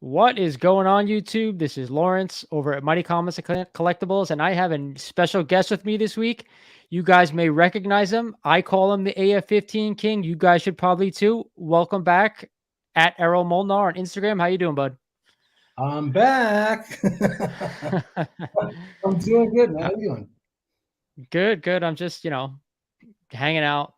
What is going on, YouTube? This is Lawrence over at Mighty Comics and Collectibles, and I have a special guest with me this week. You guys may recognize him. I call him the AF15 King. You guys should probably too. Welcome back at Errol Molnar on Instagram. How you doing, bud? I'm back. I'm doing good, man. How you doing? Good, good. I'm just, hanging out.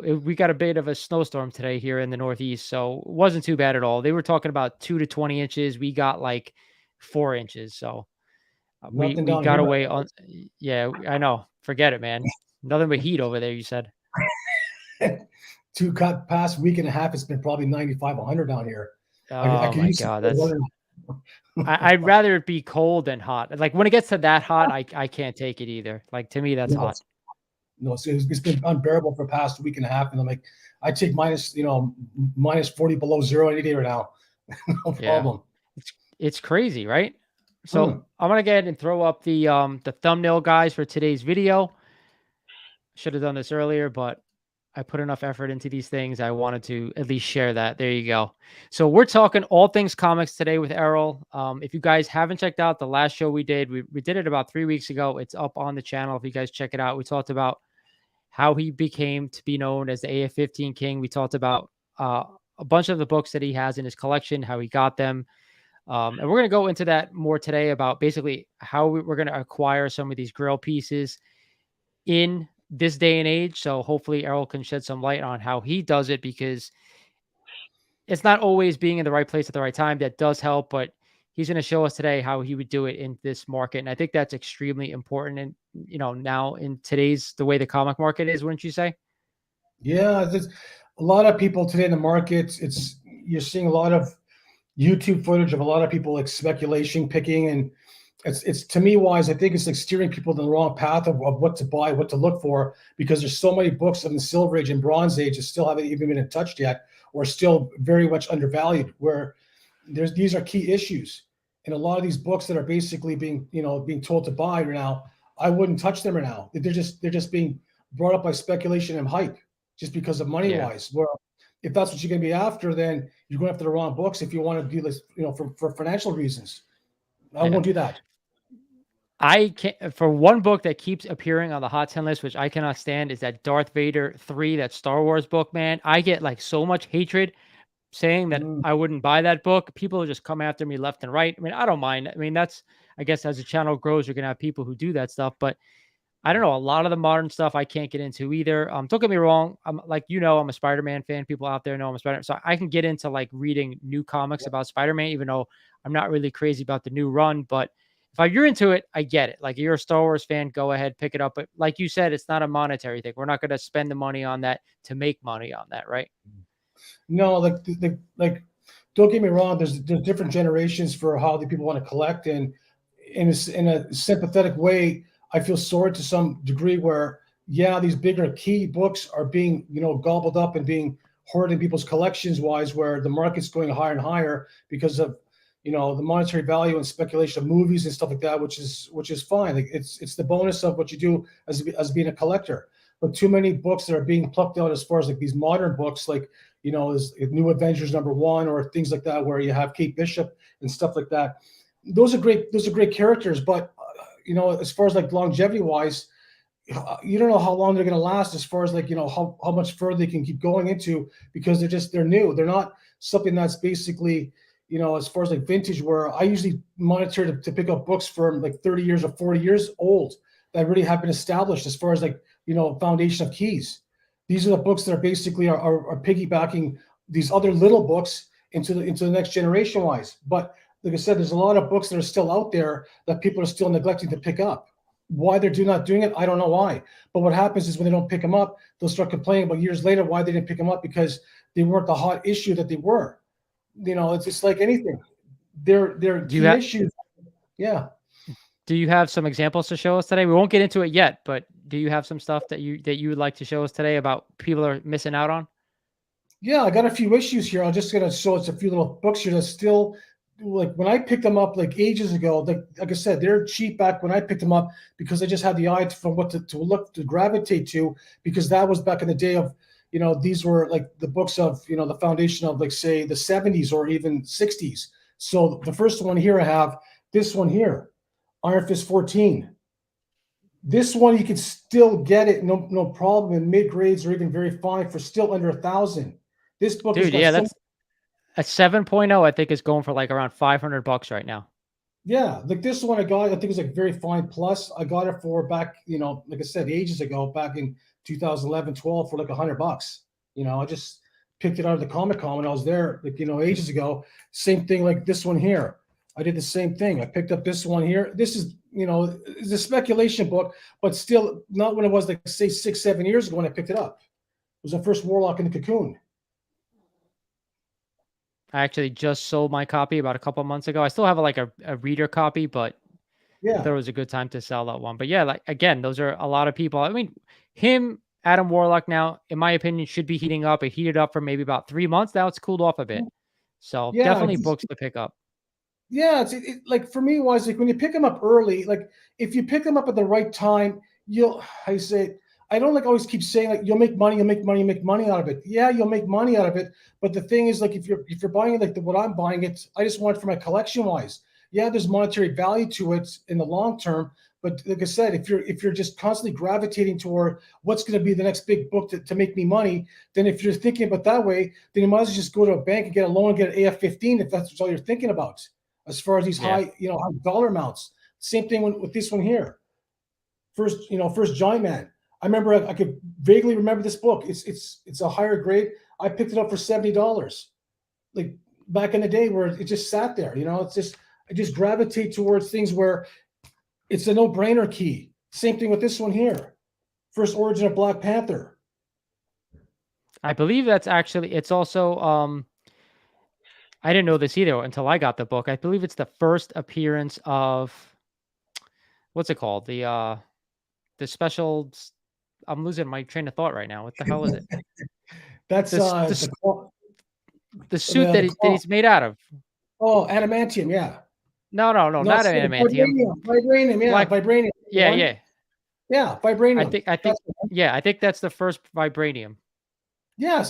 We got a bit of a snowstorm today here in the Northeast, so it wasn't too bad at all. They were talking about 2 to 20 inches. We got like 4 inches. So Nothing we down got here. away on. Yeah, I know. Forget it, man. Nothing but heat over there, you said. Two cut past week and a half, it's been probably 95, 100 down here. I Oh could my use some God. cold weather. I'd rather it be cold than hot. Like when it gets to that hot, I can't take it either. Like to me, that's No, hot. it's been unbearable for the past week and a half, and I'm like, I take minus 40 below zero any day right now. No Yeah. problem. It's crazy, right? Hmm. So I'm gonna go ahead and throw up the thumbnail, guys, for today's video. Should have done this earlier, but I put enough effort into these things. I wanted to at least share that. There you go. So we're talking all things comics today with Errol. If you guys haven't checked out the last show we did, we did it about 3 weeks ago. It's up on the channel. If you guys check it out, we talked about how he became to be known as the AF15 King. We talked about a bunch of the books that he has in his collection, how he got them. And we're going to go into that more today about basically how we're going to acquire some of these grill pieces in this day and age. So hopefully Errol can shed some light on how he does it, because it's not always being in the right place at the right time that does help, but he's going to show us today how he would do it in this market. And I think that's extremely important. And, now in today's, the way the comic market is, wouldn't you say? Yeah, there's a lot of people today in the market. You're seeing a lot of YouTube footage of a lot of people like speculation picking, and it's to me wise. I think it's like steering people in the wrong path of what to buy, what to look for, because there's so many books in the Silver Age and Bronze Age that still haven't even been touched yet, or still very much undervalued. Where these are key issues, and a lot of these books that are basically being told to buy right now, I wouldn't touch them right now. They're just being brought up by speculation and hype, just because of money Yeah. wise. Where if that's what you're going to be after, then you're going after the wrong books. If you want to do this, for financial reasons, I Yeah. won't do that. I can't, for one book that keeps appearing on the hot 10 list, which I cannot stand, is that Darth Vader 3, that Star Wars book, man. I get like so much hatred saying that Mm. I wouldn't buy that book. People just come after me left and right. I mean, I don't mind. I mean, I guess as the channel grows, you're going to have people who do that stuff, but I don't know. A lot of the modern stuff I can't get into either. Don't get me wrong. I'm like, I'm a Spider-Man fan. People out there know I'm a Spider-Man. So I can get into like reading new comics about Spider-Man, even though I'm not really crazy about the new run. But if you're into it, I get it. Like, you're a Star Wars fan, go ahead, pick it up. But like you said, it's not a monetary thing. We're not going to spend the money on that to make money on that, right? No, like, don't get me wrong. There's different generations for how the people want to collect, and in a sympathetic way, I feel sorry to some degree. Where yeah, these bigger key books are being gobbled up and being hoarded in people's collections wise, where the market's going higher and higher because of the monetary value and speculation of movies and stuff like that, which is fine. Like, it's the bonus of what you do as being a collector. But too many books that are being plucked out, as far as like these modern books, like is New Avengers #1 or things like that, where you have Kate Bishop and stuff like that. Those are great. Those are great characters, but as far as like longevity wise, you don't know how long they're going to last. As far as like how much further they can keep going into, because they're new. They're not something that's basically as far as like vintage, where I usually monitor to pick up books from like 30 years or 40 years old that really have been established as far as like foundation of keys. These are the books that are basically are piggybacking these other little books into the next generation wise. But like I said, there's a lot of books that are still out there that people are still neglecting to pick up. Why they're not doing it, I don't know why. But what happens is when they don't pick them up, they'll start complaining about years later why they didn't pick them up, because they weren't the hot issue that they were. It's just like anything. They're Do you key have issues. Yeah. do you have some examples to show us today? We won't get into it yet, but do you have some stuff that you would like to show us today about people are missing out on? Yeah, I got a few issues here. I'm just gonna show us a few little books here that still, like, when I picked them up like ages ago. Like I said, they're cheap back when I picked them up, because I just had the eye from what to look to gravitate to, because that was back in the day of these were like the books of the foundation of, like, say, the 70s or even 60s. So the first one here I have this one here, Iron Fist 14. This one you can still get it no problem in mid grades or even very fine for still under 1,000. This book has Dude, got yeah, so that's a 7.0, I think is going for like around $500 right now. yeah, like this one I got, I think it's like very fine plus. I got it for back, like I said, ages ago, back in 2011, 12 for like $100. I just picked it out of the Comic Con when I was there, like, ages ago. Same thing like this one here. I did the same thing. I picked up this one here. This is, it's a speculation book, but still not when it was like, say, 6, 7 years ago when I picked it up. It was the first Warlock in the Cocoon. I actually just sold my copy about a couple months ago. I still have like a reader copy, but I thought Yeah. it was a good time to sell that one. But yeah, like again, those are a lot of people. I mean, Adam Warlock now, in my opinion, should be heating up. It heated up for maybe about 3 months. Now it's cooled off a bit. So Yeah. definitely books to pick up. Yeah, like for me, was like when you pick them up early, like if you pick them up at the right time, I say, I don't like always keep saying like you'll make money, you make money out of it. Yeah, you'll make money out of it, but the thing is, like if you're buying it like what I'm buying it, I just want it for my collection wise. Yeah, there's monetary value to it in the long term, but like I said, if you're just constantly gravitating toward what's going to be the next big book to make me money, then if you're thinking about that way, then you might as well just go to a bank and get a loan and get an AF15 if that's all you're thinking about as far as these Yeah. high dollar amounts. Same thing with this one here. First Giant Man. I remember I could vaguely remember this book. It's a higher grade. I picked it up for $70. Like back in the day where it just sat there. I just gravitate towards things where it's a no-brainer key. Same thing with this one here. First Origin of Black Panther. I believe that's actually it's also I didn't know this either until I got the book. I believe it's the first appearance of what's it called? The special I'm losing my train of thought right now. What the hell is it? That's This the suit that he's made out of. Oh, adamantium, yeah. No, not sorry, adamantium. Vibranium, yeah, vibranium. Yeah, One? yeah. Yeah, vibranium. I think yeah, I think that's the first vibranium. Yeah,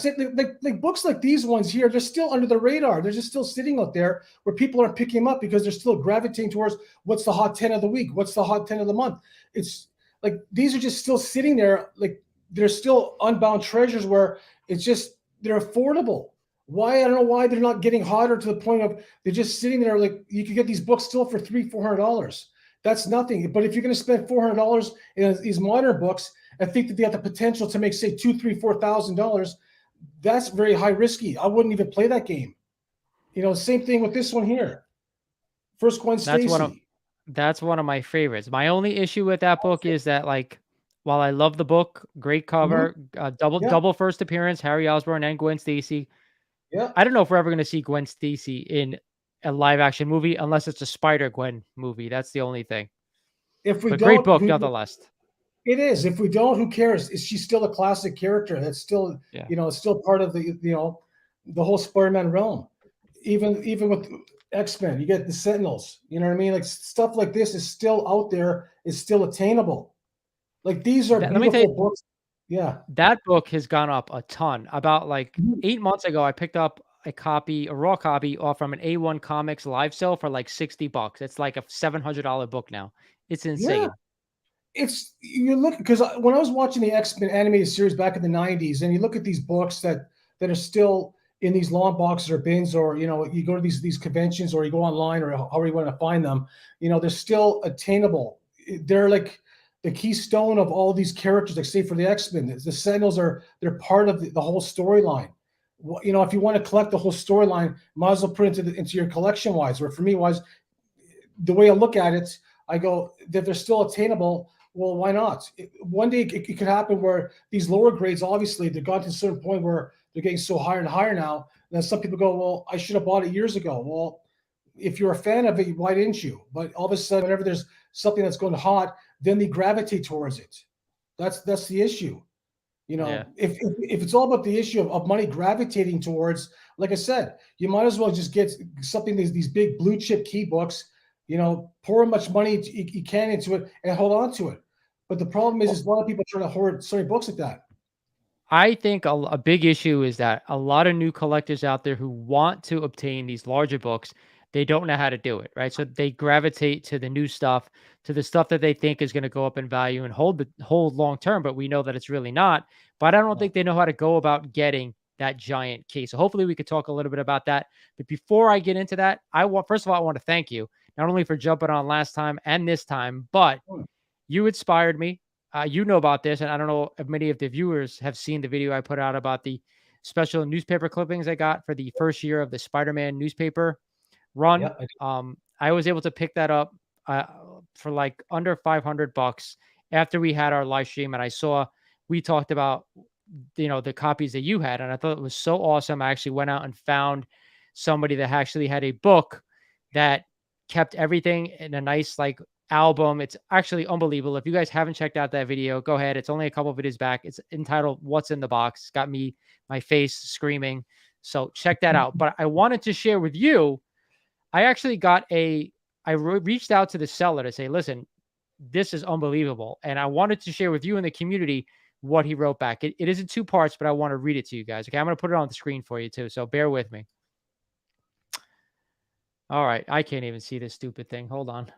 like books like these ones here, they're still under the radar. They're just still sitting out there where people aren't picking them up because they're still gravitating towards what's the hot 10 of the week, what's the hot 10 of the month. It's like these are just still sitting there, like they're still unbound treasures where it's just they're affordable. Why? I don't know why they're not getting hotter to the point of they're just sitting there. Like you could get these books still for $300-400. That's nothing. But if you're going to spend $400 in these modern books and think that they have the potential to make, say, $2,000, $3,000, $4,000, that's very high risky. I wouldn't even play that game. Same thing with this one here. First Gwen Stacy. That's one of my favorites. My only issue with that book is that, like, while I love the book, great cover, double first appearance, Harry Osborn and Gwen Stacy. Yeah. I don't know if we're ever going to see Gwen Stacy in a live action movie unless it's a Spider-Gwen movie. That's the only thing. If we but don't, great book nonetheless. It is. If we don't, who cares? Is she still a classic character? That's still, still part of the, the whole Spider-Man realm. Even with X-Men, you get the Sentinels. You know what I mean? Like stuff like this is still out there, is still attainable. Like these are beautiful books. Yeah. That book has gone up a ton. About like 8 months ago, I picked up a raw copy off from an A1 Comics live sale for like $60. It's like a $700 book now. It's insane. Yeah. You look, because when I was watching the X-Men animated series back in the 90s, and you look at these books that are still in these long boxes or bins, or you go to these conventions, or you go online, or however you want to find them, they're still attainable. They're like the keystone of all these characters. Like say for the X-Men, the Sentinels they're part of the whole storyline. If you want to collect the whole storyline, might as well put it into your collection wise. Or for me, the way I look at it, I go that they're still attainable. Well, why not? One day it could happen where these lower grades, obviously, they've got to a certain point where they're getting so higher and higher now. And then some people go, well, I should have bought it years ago. Well, if you're a fan of it, why didn't you? But all of a sudden, whenever there's something that's going hot, then they gravitate towards it. That's the issue. If it's all about the issue of money gravitating towards, like I said, you might as well just get something, these big blue chip key books, pour as much money you can into it and hold on to it. But the problem is a lot of people trying to hoard certain books like that. I think a big issue is that a lot of new collectors out there who want to obtain these larger books, they don't know how to do it, right? So they gravitate to the new stuff, to the stuff that they think is going to go up in value and hold long term, but we know that it's really not. But I don't think they know how to go about getting that giant case. So hopefully we could talk a little bit about that. But before I get into that, first of all, I want to thank you not only for jumping on last time and this time, but you inspired me. You know about this, and I don't know if many of the viewers have seen the video I put out about the special newspaper clippings I got for the first year of the Spider-Man newspaper run. I was able to pick that up for like under $500 after we had our live stream, and we talked about the copies that you had, and I thought it was so awesome. I actually went out and found somebody that actually had a book that kept everything in a nice like album. It's actually unbelievable. If you guys haven't checked out that video, go ahead. It's only a couple of videos back. It's entitled "What's in the Box." It's got my face screaming. So check that out. But I wanted to share with you, I actually reached out to the seller to say, listen, this is unbelievable. And I wanted to share with you in the community what he wrote back. It is in two parts, but I want to read it to you guys. Okay, I'm going to put it on the screen for you too. So bear with me. All right. I can't even see this stupid thing. Hold on.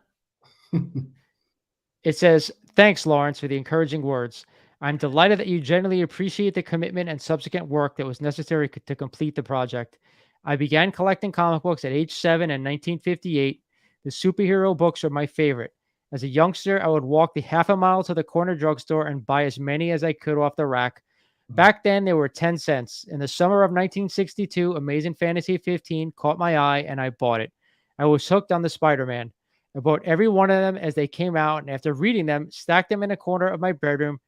It says, thanks, Lawrence, for the encouraging words. I'm delighted that you genuinely appreciate the commitment and subsequent work that was necessary to complete the project. I began collecting comic books at age 7 in 1958. The superhero books are my favorite. As a youngster, I would walk the half a mile to the corner drugstore and buy as many as I could off the rack. Back then, they were 10 cents. In the summer of 1962, Amazing Fantasy 15 caught my eye, and I bought it. I was hooked on the Spider-Man. I bought every one of them as they came out, and after reading them, stacked them in a corner of my bedroom.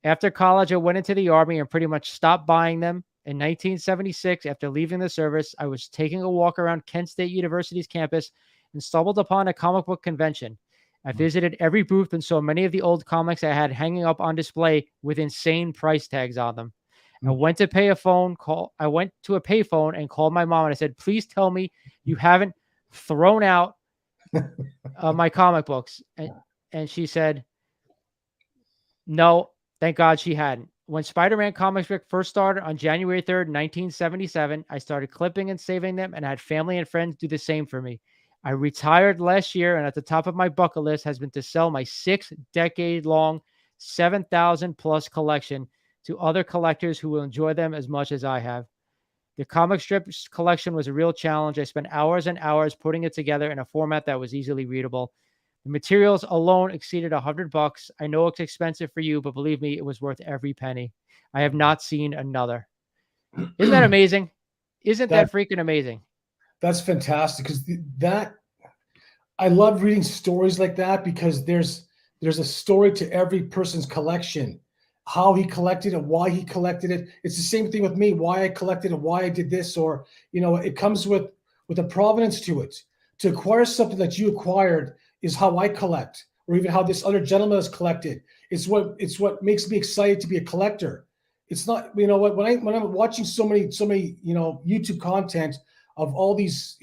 After college, I went into the Army and pretty much stopped buying them. In 1976, after leaving the service, I was taking a walk around Kent State University's campus and stumbled upon a comic book convention. I visited every booth and saw many of the old comics I had hanging up on display with insane price tags on them. I went to a payphone and called my mom, and I said, please tell me you haven't thrown out my comic books. And she said, no, thank God she hadn't. When Spider-Man Comics Book first started on January 3rd, 1977, I started clipping and saving them and had family and friends do the same for me. I retired last year, and at the top of my bucket list has been to sell my 6-decade-long 7,000 plus collection to other collectors who will enjoy them as much as I have. The comic strips collection was a real challenge. I spent hours and hours putting it together in a format that was easily readable. The materials alone exceeded $100. I know it's expensive for you, but believe me, it was worth every penny. I have not seen another. Isn't that amazing? Isn't that freaking amazing? That's fantastic, because I love reading stories like that, because there's a story to every person's collection, how he collected it, why he collected it. It's the same thing with me, why I collected it, why I did this, or it comes with a provenance to it. To acquire something that you acquired is how I collect, or even how this other gentleman has collected. It's what makes me excited to be a collector. It's not, when I'm watching so many YouTube content of all these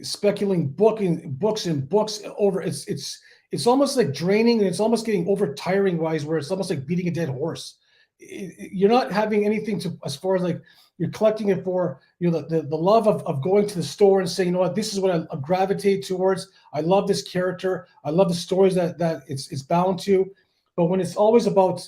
speculating books over, it's almost like draining, and it's almost getting over tiring wise, where it's almost like beating a dead horse. You're not having anything to, as far as like, you're collecting it for the love of going to the store and saying, this is what I gravitate towards. I love this character. I love the stories that it's bound to. But when it's always about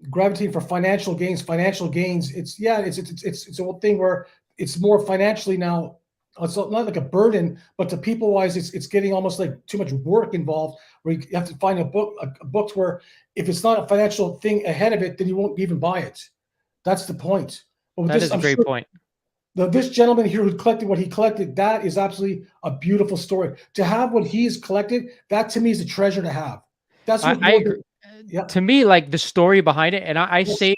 gravitating for financial gains, it's a whole thing where it's more financially now. It's not like a burden, but to people wise, it's getting almost like too much work involved, where you have to find a book where if it's not a financial thing ahead of it, then you won't even buy it. That's the point. That is a great point. This gentleman here who collected what he collected, that is absolutely a beautiful story. To have what he's collected, that to me is a treasure to have. That's what I agree. Yeah. To me, like the story behind it, and I saved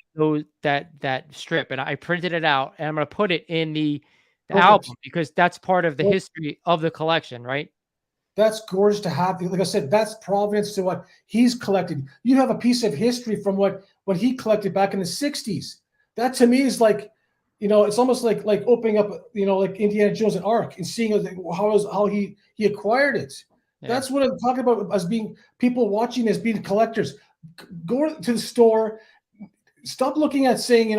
that strip, and I printed it out, and I'm going to put it in the album, because that's part of the history of the collection, right? That's gorgeous to have. Like I said, that's provenance to what he's collected. You have a piece of history from what he collected back in the 60s. That to me is like, it's almost like opening up, like Indiana Jones and Ark, and seeing how he acquired it. Yeah. That's what I'm talking about as being people watching, as being collectors. Go to the store. Stop looking at saying,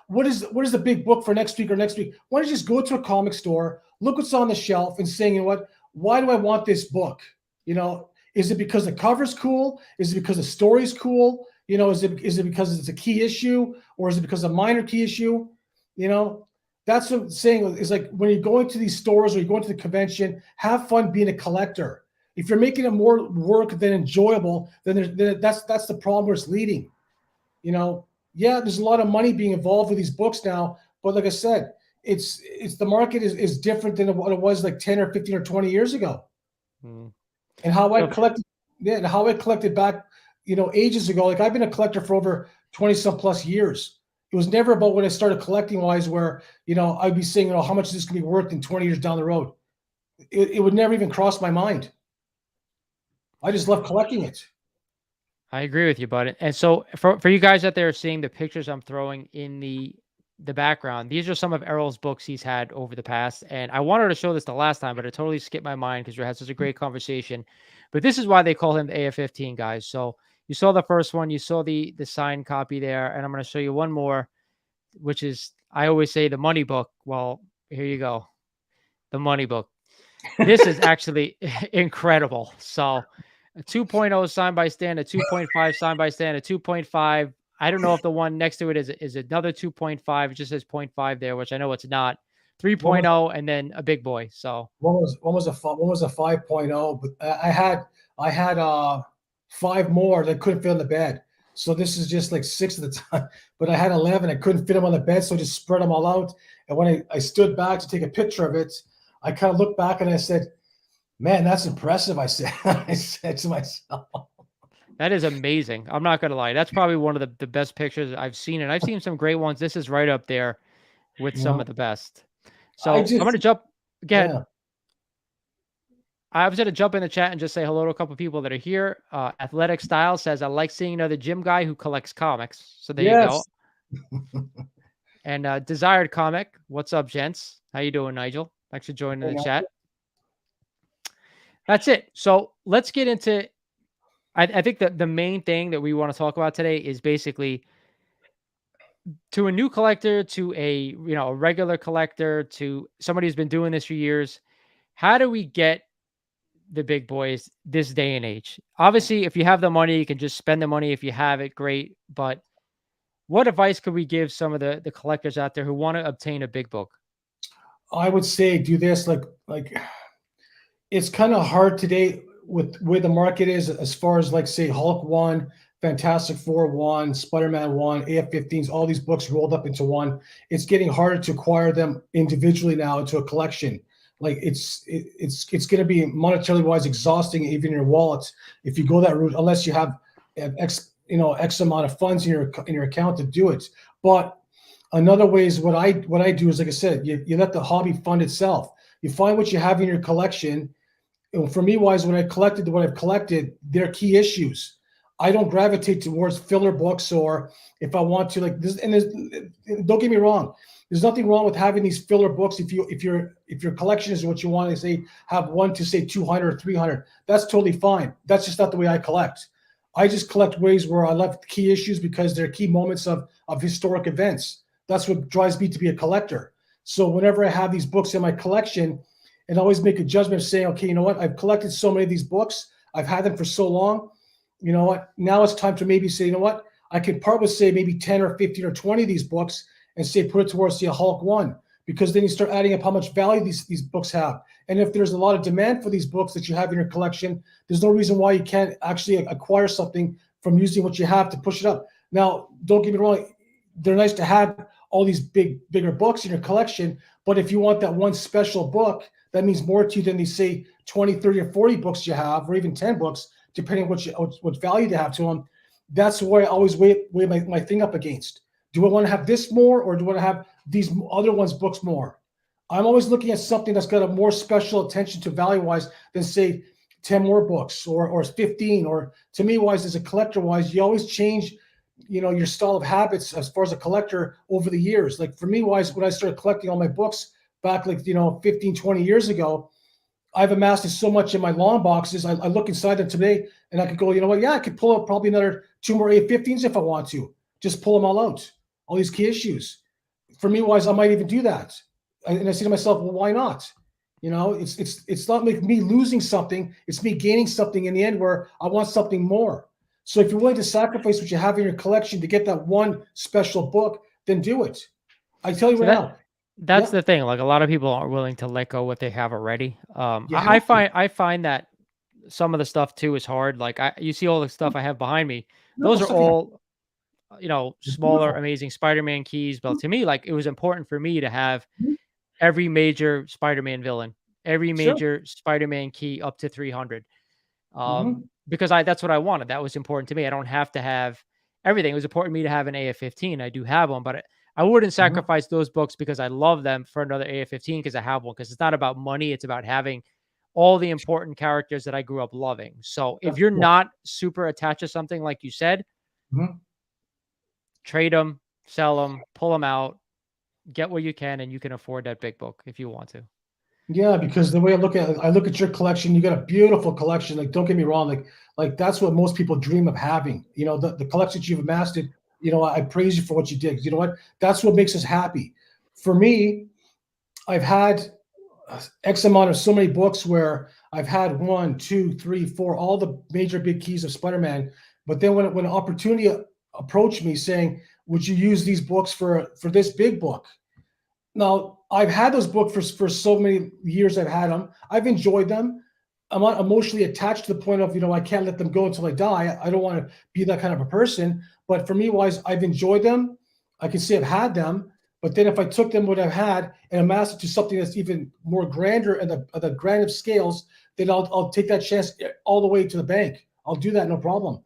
what is the big book for next week or next week? Why don't you just go to a comic store, look what's on the shelf and saying, you know what, why do I want this book? You know, is it because the cover's cool? Is it because the story's cool? You know, is it because it's a key issue, or is it because of a minor key issue? You know, that's what I'm saying is like when you're going to these stores or you're going to the convention, have fun being a collector. If you're making it more work than enjoyable, then that's the problem where it's leading. You know, yeah, there's a lot of money being involved with these books now, but like I said, it's the market is different than what it was like 10 or 15 or 20 years ago. Mm. And how I So collected, yeah, and how I collected back, you know, ages ago. Like I've been a collector for over 20 some plus years. It was never about when I started collecting wise, where, you know, I'd be saying, you know, how much is this going to be worth in 20 years down the road? It would never even cross my mind. I just love collecting it. I agree with you, bud. And so for you guys out there seeing the pictures I'm throwing in the background, these are some of Errol's books he's had over the past. And I wanted to show this the last time, but it totally skipped my mind because we had such a great conversation. But this is why they call him the AF15, guys. So you saw the first one, you saw the signed copy there, and I'm going to show you one more, which is, I always say, the money book. Well, here you go, the money book. This is actually incredible. So a 2.0 sign by stand, a 2.5 sign by stand, a 2.5. I don't know if the one next to it is another 2.5. It just says 0.5 there, which I know it's not. 3.0 and then a big boy. So one was a 5.0, but I had 5 more that couldn't fit on the bed. So this is just like 6 at the time, but I had 11. I couldn't fit them on the bed, so I just spread them all out. And when I stood back to take a picture of it, I kind of looked back and I said, "Man, that's impressive." I said, I said to myself, that is amazing. I'm not gonna lie. That's probably one of the best pictures I've seen, and I've seen some great ones. This is right up there with you some know, of the best. I So I'm just gonna jump again. yeah, I was going to jump in the chat and just say hello to a couple of people that are here. Athletic Style says, I like seeing another gym guy who collects comics. So there you go. yes. And Desired Comic, what's up, gents? How you doing, Nigel? Thanks for joining the chat. That's it. So let's get into, I think that the main thing that we want to talk about today is basically to a new collector, to a regular collector, to somebody who's been doing this for years. How do we get the big boys this day and age? Obviously, if you have the money, you can just spend the money. If you have it, great. But what advice could we give some of the collectors out there who want to obtain a big book? I would say do this like it's kind of hard today with where the market is as far as like say Hulk 1, Fantastic Four 1, Spider-Man 1, AF15s, all these books rolled up into one. It's getting harder to acquire them individually now into a collection. Like it's going to be monetarily wise exhausting even in your wallet if you go that route, unless you have X amount of funds in your account to do it. But another way is what I do is, like I said, you let the hobby fund itself. You find what you have in your collection. For me, wise, when I collected what I've collected, they're key issues. I don't gravitate towards filler books, or if I want to like this. And don't get me wrong, there's nothing wrong with having these filler books if your collection is what you want to say, have 1 to say 200 or 300. That's totally fine. That's just not the way I collect. I just collect ways where I left key issues because they're key moments of historic events. That's what drives me to be a collector. So whenever I have these books in my collection, and always make a judgment of saying, okay, you know what? I've collected so many of these books. I've had them for so long. You know what? Now it's time to maybe say, you know what? I could part with say maybe 10 or 15 or 20 of these books and say put it towards the Hulk 1, because then you start adding up how much value these books have. And if there's a lot of demand for these books that you have in your collection, there's no reason why you can't actually acquire something from using what you have to push it up. Now, don't get me wrong. They're nice to have all these bigger books in your collection, but if you want that one special book that means more to you than these say 20, 30, or 40 books you have, or even 10 books, depending on what value they have to them, that's where I always weigh my thing up against. Do I want to have this more, or do I want to have these other ones books more? I'm always looking at something that's got a more special attention to value-wise than say 10 more books or 15, or to me wise as a collector wise, you always change your style of habits as far as a collector over the years. Like for me wise, when I started collecting all my books back 15, 20 years ago, I've amassed so much in my long boxes. I look inside them today and I could go, you know what? Yeah, I could pull up probably another 2 more A15s if I want to. Just pull them all out. All these key issues. For me wise, I might even do that. And I say to myself, well, why not? You know, it's not like me losing something. It's me gaining something in the end where I want something more. So if you're willing to sacrifice what you have in your collection to get that one special book, then do it. I tell you So right now. that's Yeah, the thing. Like a lot of people aren't willing to let go what they have already. you have to. I find that some of the stuff too is hard. Like you see all the stuff I have behind me. No, Those are stuff you have. all, It's smaller, beautiful. amazing Spider-Man keys. But to me, like it was important for me to have Mhm. every major Spider-Man villain, every Sure. major Spider-Man key up to 300. Hmm. Because that's what I wanted. That was important to me. I don't have to have everything. It was important to me to have an AF15. I do have one, but I wouldn't Hmm. sacrifice those books because I love them for another AF15 because I have one. Because it's not about money. It's about having all the important characters that I grew up loving. So if you're Yeah. not super attached to something, like you said, Mhm. trade them, sell them, pull them out, get what you can, and you can afford that big book if you want to. Yeah, because the way I look at your collection, you got a beautiful collection. Like, don't get me wrong, like that's what most people dream of having. You know, the collection you've amassed it. You know, I praise you for what you did. You know what? That's what makes us happy. For me, I've had X amount of so many books where I've had one, two, three, four, all the major big keys of Spider-Man. But then when an opportunity approached me saying, "Would you use these books for this big book?" Now, I've had those books for so many years. I've had them. I've enjoyed them. I'm not emotionally attached to the point of, I can't let them go until I die. I don't want to be that kind of a person. But for me, wise, I've enjoyed them. I can say I've had them. But then if I took them what I've had and amassed it to something that's even more grander and the grand of scales, then I'll take that chance all the way to the bank. I'll do that, no problem.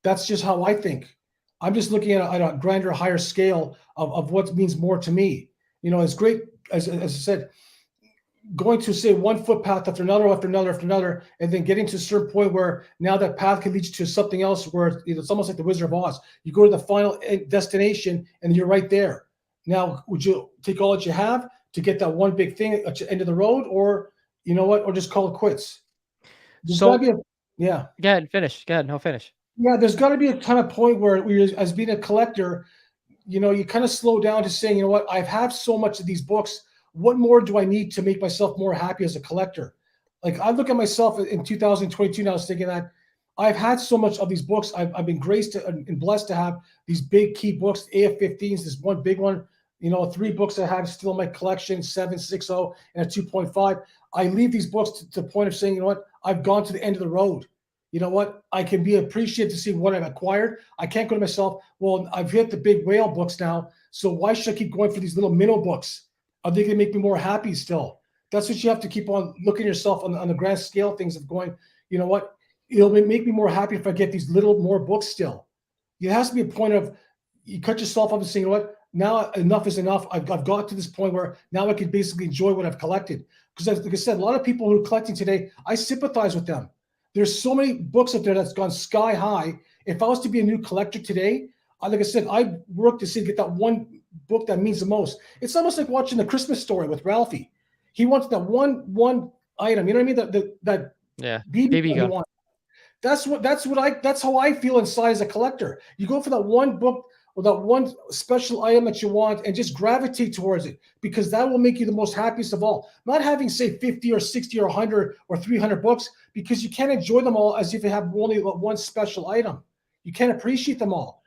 That's just how I think. I'm just looking at a grander, higher scale of what means more to me. It's great, as I said, going to say one footpath after another, after another, after another, and then getting to a certain point where now that path can lead you to something else where it's almost like the Wizard of Oz. You go to the final destination and you're right there. Now, would you take all that you have to get that one big thing at the end of the road, or you know what, or just call it quits? There's got to So be yeah. go ahead, finish. Go ahead, no finish. Yeah, there's got to be a kind of point where we, as being a collector, you kind of slow down to saying, you know what, I've had so much of these books. What more do I need to make myself more happy as a collector? Like I look at myself in 2022 now, I was thinking that I've had so much of these books. I've been graced and blessed to have these big key books, AF15s, this one big one, three books I have still in my collection, 760 and a 2.5. I leave these books to the point of saying, you know what, I've gone to the end of the road. You know what? I can be appreciated to see what I've acquired. I can't go to myself, well, I've hit the big whale books now, so why should I keep going for these little minnow books? Are they going to make me more happy still? That's what you have to keep on looking at yourself on the grand scale things of going, you know what? It'll make me more happy if I get these little more books still. It has to be a point of you cut yourself up and saying, you know what? Now enough is enough. I've got to this point where now I can basically enjoy what I've collected. Because like I said, a lot of people who are collecting today, I sympathize with them. There's so many books out there that's gone sky high. If I was to be a new collector today, like I said, I work to see get that one book that means the most. It's almost like watching the Christmas Story with Ralphie. He wanted that one item. You know what I mean? That Yeah, BB BB gun he gun. wanted. That's how I feel inside as a collector. You go for that one book or that one special item that you want and just gravitate towards it because that will make you the most happiest of all. Not having say 50 or 60 or 100 or 300 books because you can't enjoy them all as if you have only one special item. You can't appreciate them all.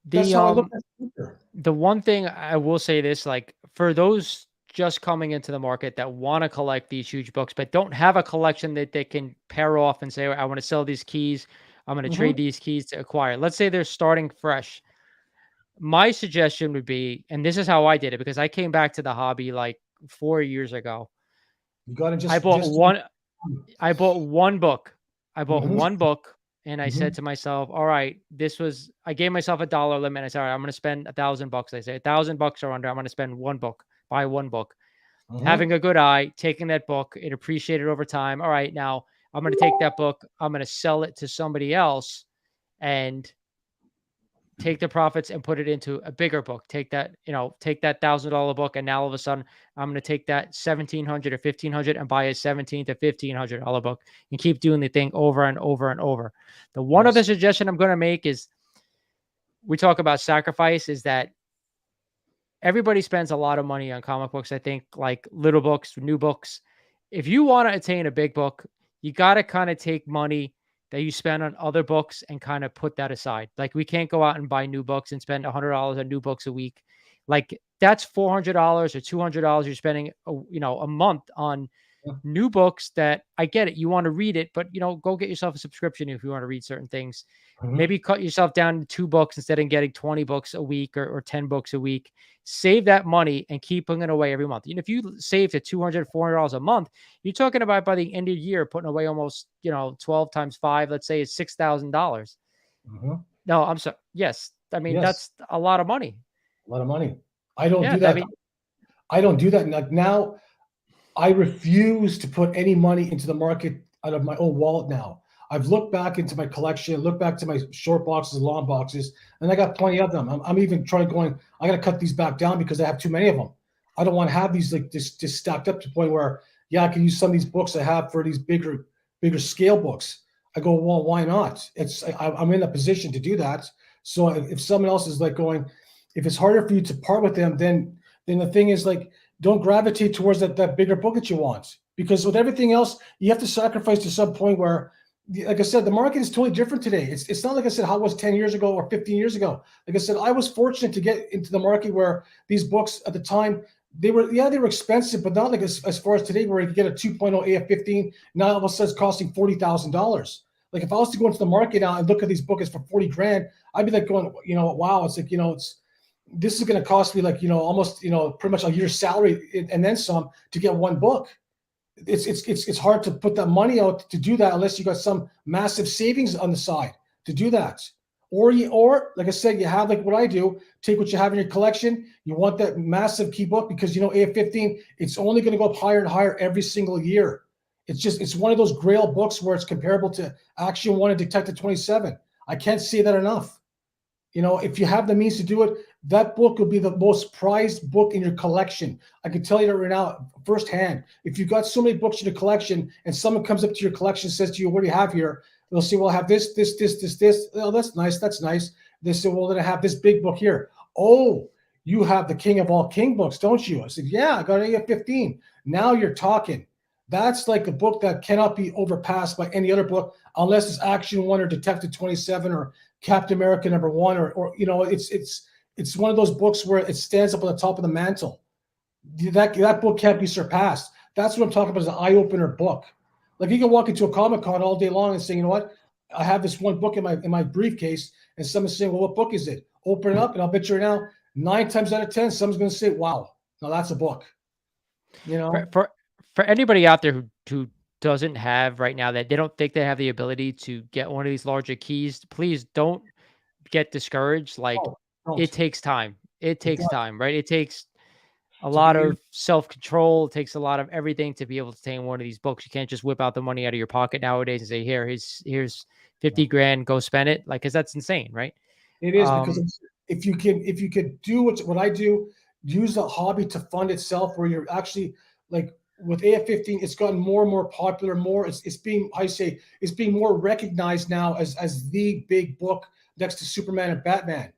That's The how I look at it. the one thing I will say this, like for those just coming into the market that want to collect these huge books, but don't have a collection that they can pair off and say, I want to sell these keys. I'm going to Mhm. trade these keys to acquire. Let's say they're starting fresh. My suggestion would be, and this is how I did it because I came back to the hobby like 4 years ago. You got to I just bought just. one I bought one book. I bought Mhm. one book and I said Mhm. to myself, all right, I gave myself a dollar limit. I said, all right, I'm going to spend $1,000. I say $1,000 or under. I'm going to spend one book, buy one book, Mhm. having a good eye, taking that book, it appreciated over time. All right, now I'm going to take that book. I'm going to sell it to somebody else and take the profits and put it into a bigger book. Take that $1,000 book, and now all of a sudden, I'm going to take that 1,700 or 1,500 and buy a 1,700 to 1,500 dollar book, and keep doing the thing over and over and over. The one other Yes. suggestion I'm going to make is we talk about sacrifice. Is that everybody spends a lot of money on comic books? I think like little books, new books, if you want to attain a big book, you got to kind of take money that you spend on other books and kind of put that aside. Like we can't go out and buy new books and spend $100 on new books a week. Like that's $400 or $200 you're spending, a month on Yeah. new books that I get it. You want to read it, but go get yourself a subscription if you want to read certain things. Mhm. Maybe cut yourself down to 2 books instead of getting 20 books a week or 10 books a week. Save that money and keep putting it away every month. If you save to $200, $400 a month, you're talking about by the end of the year, putting away almost, 12 times 5, let's say is $6,000. Mhm. No, I'm sorry. Yes. I mean, Yes, that's a lot of money. a lot of money. I don't Yeah. do I that. mean, I don't do that. Like now, I refuse to put any money into the market out of my own wallet now. I've looked back into my collection, looked back to my short boxes, long boxes, and I got plenty of them. I'm even trying going, I got to cut these back down because I have too many of them. I don't want to have these like just stacked up to the point where, yeah, I can use some of these books I have for these bigger scale books. I go, well, why not? I'm in a position to do that. So if someone else is like going, if it's harder for you to part with them, then the thing is like, don't gravitate towards that bigger book that you want, because with everything else you have to sacrifice to some point where, like I said, the market is totally different today. It's not like I said how it was 10 years ago or 15 years ago. Like I said, I was fortunate to get into the market where these books at the time, they were expensive, but not like as far as today where you can get a 2.0 AF15 now all of a sudden it's costing $40,000. Like if I was to go into the market now and look at these books for 40 grand, I'd be like going, wow, it's like, this is going to cost me like, almost, pretty much a year's salary and then some to get one book. It's hard to put that money out to do that unless you got some massive savings on the side to do that. Or like I said, you have like what I do, take what you have in your collection. You want that massive key book because AF15, it's only going to go up higher and higher every single year. It's one of those grail books where it's comparable to Action 1 and Detective 27. I can't say that enough. If you have the means to do it, that book will be the most prized book in your collection. I can tell you that right now, firsthand. If you've got so many books in your collection and someone comes up to your collection and says to you, what do you have here? They'll say, well, I have this, this, this, this, this. Oh, that's nice. That's nice. They say, well, then I have this big book here. Oh, you have the King of all King books, don't you? I said, yeah, I got an AF15. Now you're talking. That's like a book that cannot be overpassed by any other book unless it's Action 1 or Detective 27 or Captain America #1 or it's one of those books where it stands up on the top of the mantle. That book can't be surpassed. That's what I'm talking about as an eye-opener book. Like you can walk into a Comic-Con all day long and say, you know what? I have this one book in my briefcase, and someone's saying, well, what book is it? Open it up, and I'll bet you right now, 9 times out of 10, someone's going to say, wow, now that's a book. for anybody out there who doesn't have right now, that they don't think they have the ability to get one of these larger keys, please don't get discouraged. Like Oh, don't. it takes time. It It takes does. time, right? It takes a To lot be of self-control. It takes a lot of everything to be able to obtain one of these books. You can't just whip out the money out of your pocket nowadays and say, here's 50 grand, go spend it. Like, cause that's insane, right? It is because Um, if you could do what I do, use the hobby to fund itself, where you're actually like with AF15, it's gotten more and more popular. It's being it's being more recognized now as the big book next to Superman and Batman.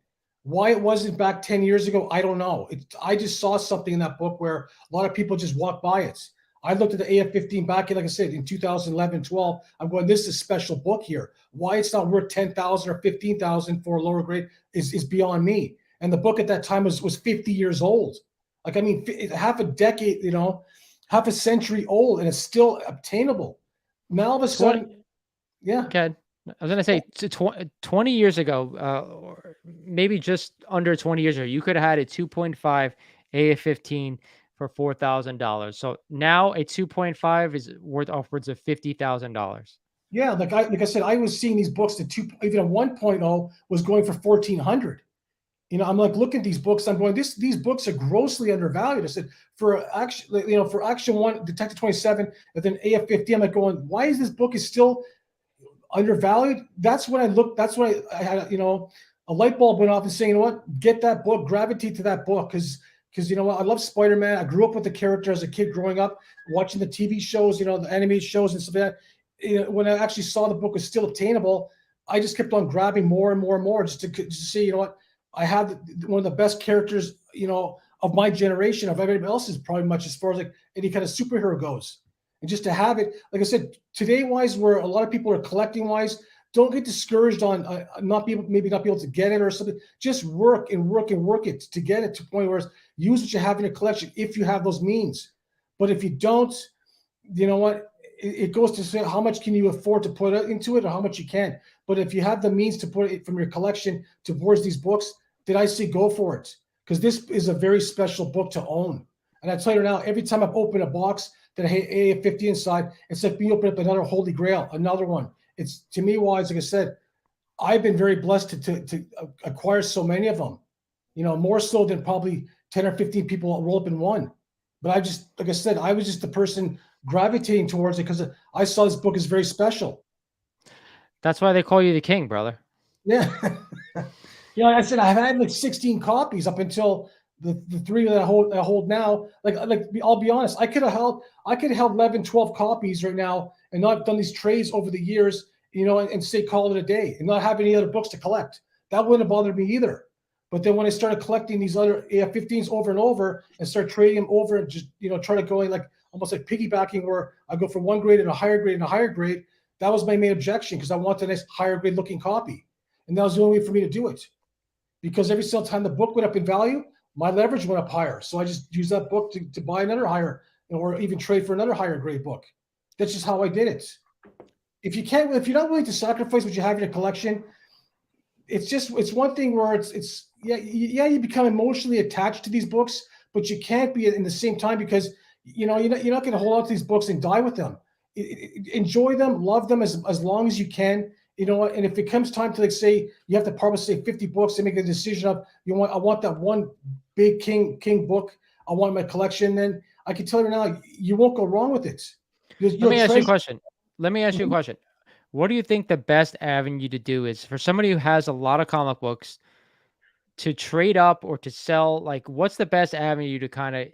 Why it wasn't back 10 years ago, I don't know. I just saw something in that book where a lot of people just walk by it. I looked at the AF15 back in, like I said, in 2011, 12. I'm going, this is a special book here. Why it's not worth 10,000 or 15,000 for a lower grade is beyond me. And the book at that time was 50 years old. Like, I mean, half a decade, half a century old, and it's still obtainable. Now all of a 20, sudden, yeah. okay. I was going to say 20 years ago, or maybe just under 20 years ago, you could have had a 2.5 AF15 for $4,000. So now a 2.5 is worth upwards of $50,000. Yeah, like I said, I was seeing these books that even a 1.0 was going for 1,400. I'm like looking at these books. I'm going, these books are grossly undervalued. I said for Action 1, Detective 27, and then AF50. I'm like going, why is this book is still undervalued? That's when I looked. That's when I had a light bulb went off and saying, you know what, get that book, gravitate to that book because you know what, I love Spider-Man. I grew up with the character as a kid growing up, watching the TV shows, the animated shows and stuff like that. When I actually saw the book was still obtainable, I just kept on grabbing more and more and more just to see, you know what, I have one of the best characters, of my generation, of everybody else's, probably much as far as like any kind of superhero goes. And just to have it, like I said, today wise, where a lot of people are collecting wise, don't get discouraged on maybe not be able to get it or something. Just work and work and work it to get it to a point where use what you have in your collection if you have those means. But if you don't, you know what? It goes to say how much can you afford to put into it or how much you can. But if you have the means to put it from your collection towards these books, then I say go for it. Because this is a very special book to own. And I tell you now, every time I've opened a box that I had AF15 inside, it's like me opening up another Holy Grail, another one. It's, to me, wise, like I said, I've been very blessed to acquire so many of them, you know, more so than probably 10 or 15 people roll up in one. But I just, like I said, I was just the person gravitating towards it because I saw this book is very special. That's why they call you the king, brother. Yeah. You know, like I said, I've had like 16 copies up until the 3 that I hold now. Like I'll be honest, I could have held 11, 12 copies right now and not done these trades over the years, you know, and say call it a day and not have any other books to collect. That wouldn't have bothered me either. But then when I started collecting these other AF15s over and over and start trading them over and just, you know, try to go like almost like piggybacking where I go from one grade and a higher grade and a higher grade, that was my main objection because I wanted a nice higher grade looking copy. And that was the only way for me to do it. Because every single time the book went up in value, my leverage went up higher. So I just used that book to buy another higher, or even trade for another higher grade book. That's just how I did it. If you're not willing to sacrifice what you have in your collection, it's one thing where you become emotionally attached to these books, but you can't be in the same time because you know you're not going to hold on to these books and die with them. Enjoy them, love them as long as you can. You know what? And if it comes time to like say you have to part with say 50 books and make a decision of I want that one big king book I want in my collection, then I can tell you now you won't go wrong with it. Let me ask you a question. What do you think the best avenue to do is for somebody who has a lot of comic books to trade up or to sell? Like, what's the best avenue to kind of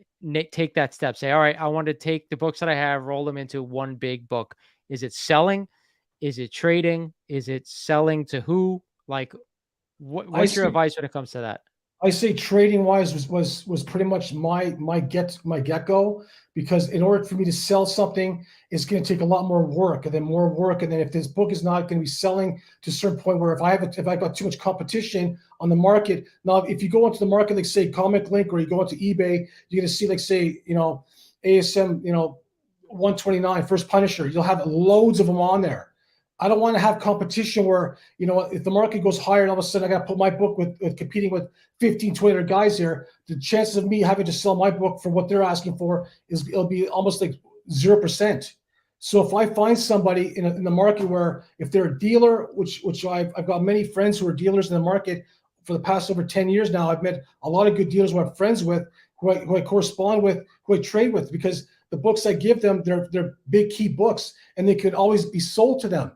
take that step? Say, all right, I want to take the books that I have, roll them into one big book. Is it selling? Is it trading? Is it selling to who? Like, what's your advice when it comes to that? I say trading wise was pretty much my get go because in order for me to sell something, it's going to take a lot more work and then more work. And then if this book is not going to be selling to a certain point where if I got too much competition on the market, now if you go into the market, like say Comic Link or you go into eBay, you're going to see like say, you know, ASM, you know, 129 First Punisher, you'll have loads of them on there. I don't want to have competition where, you know, if the market goes higher and all of a sudden I got to put my book with competing with 15, 20 other guys here, the chances of me having to sell my book for what they're asking for it'll be almost like 0%. So if I find somebody in the market where if they're a dealer, which I've got many friends who are dealers in the market for the past over 10 years now, I've met a lot of good dealers who I'm friends with, who I correspond with, who I trade with, because the books I give them, they're big key books and they could always be sold to them.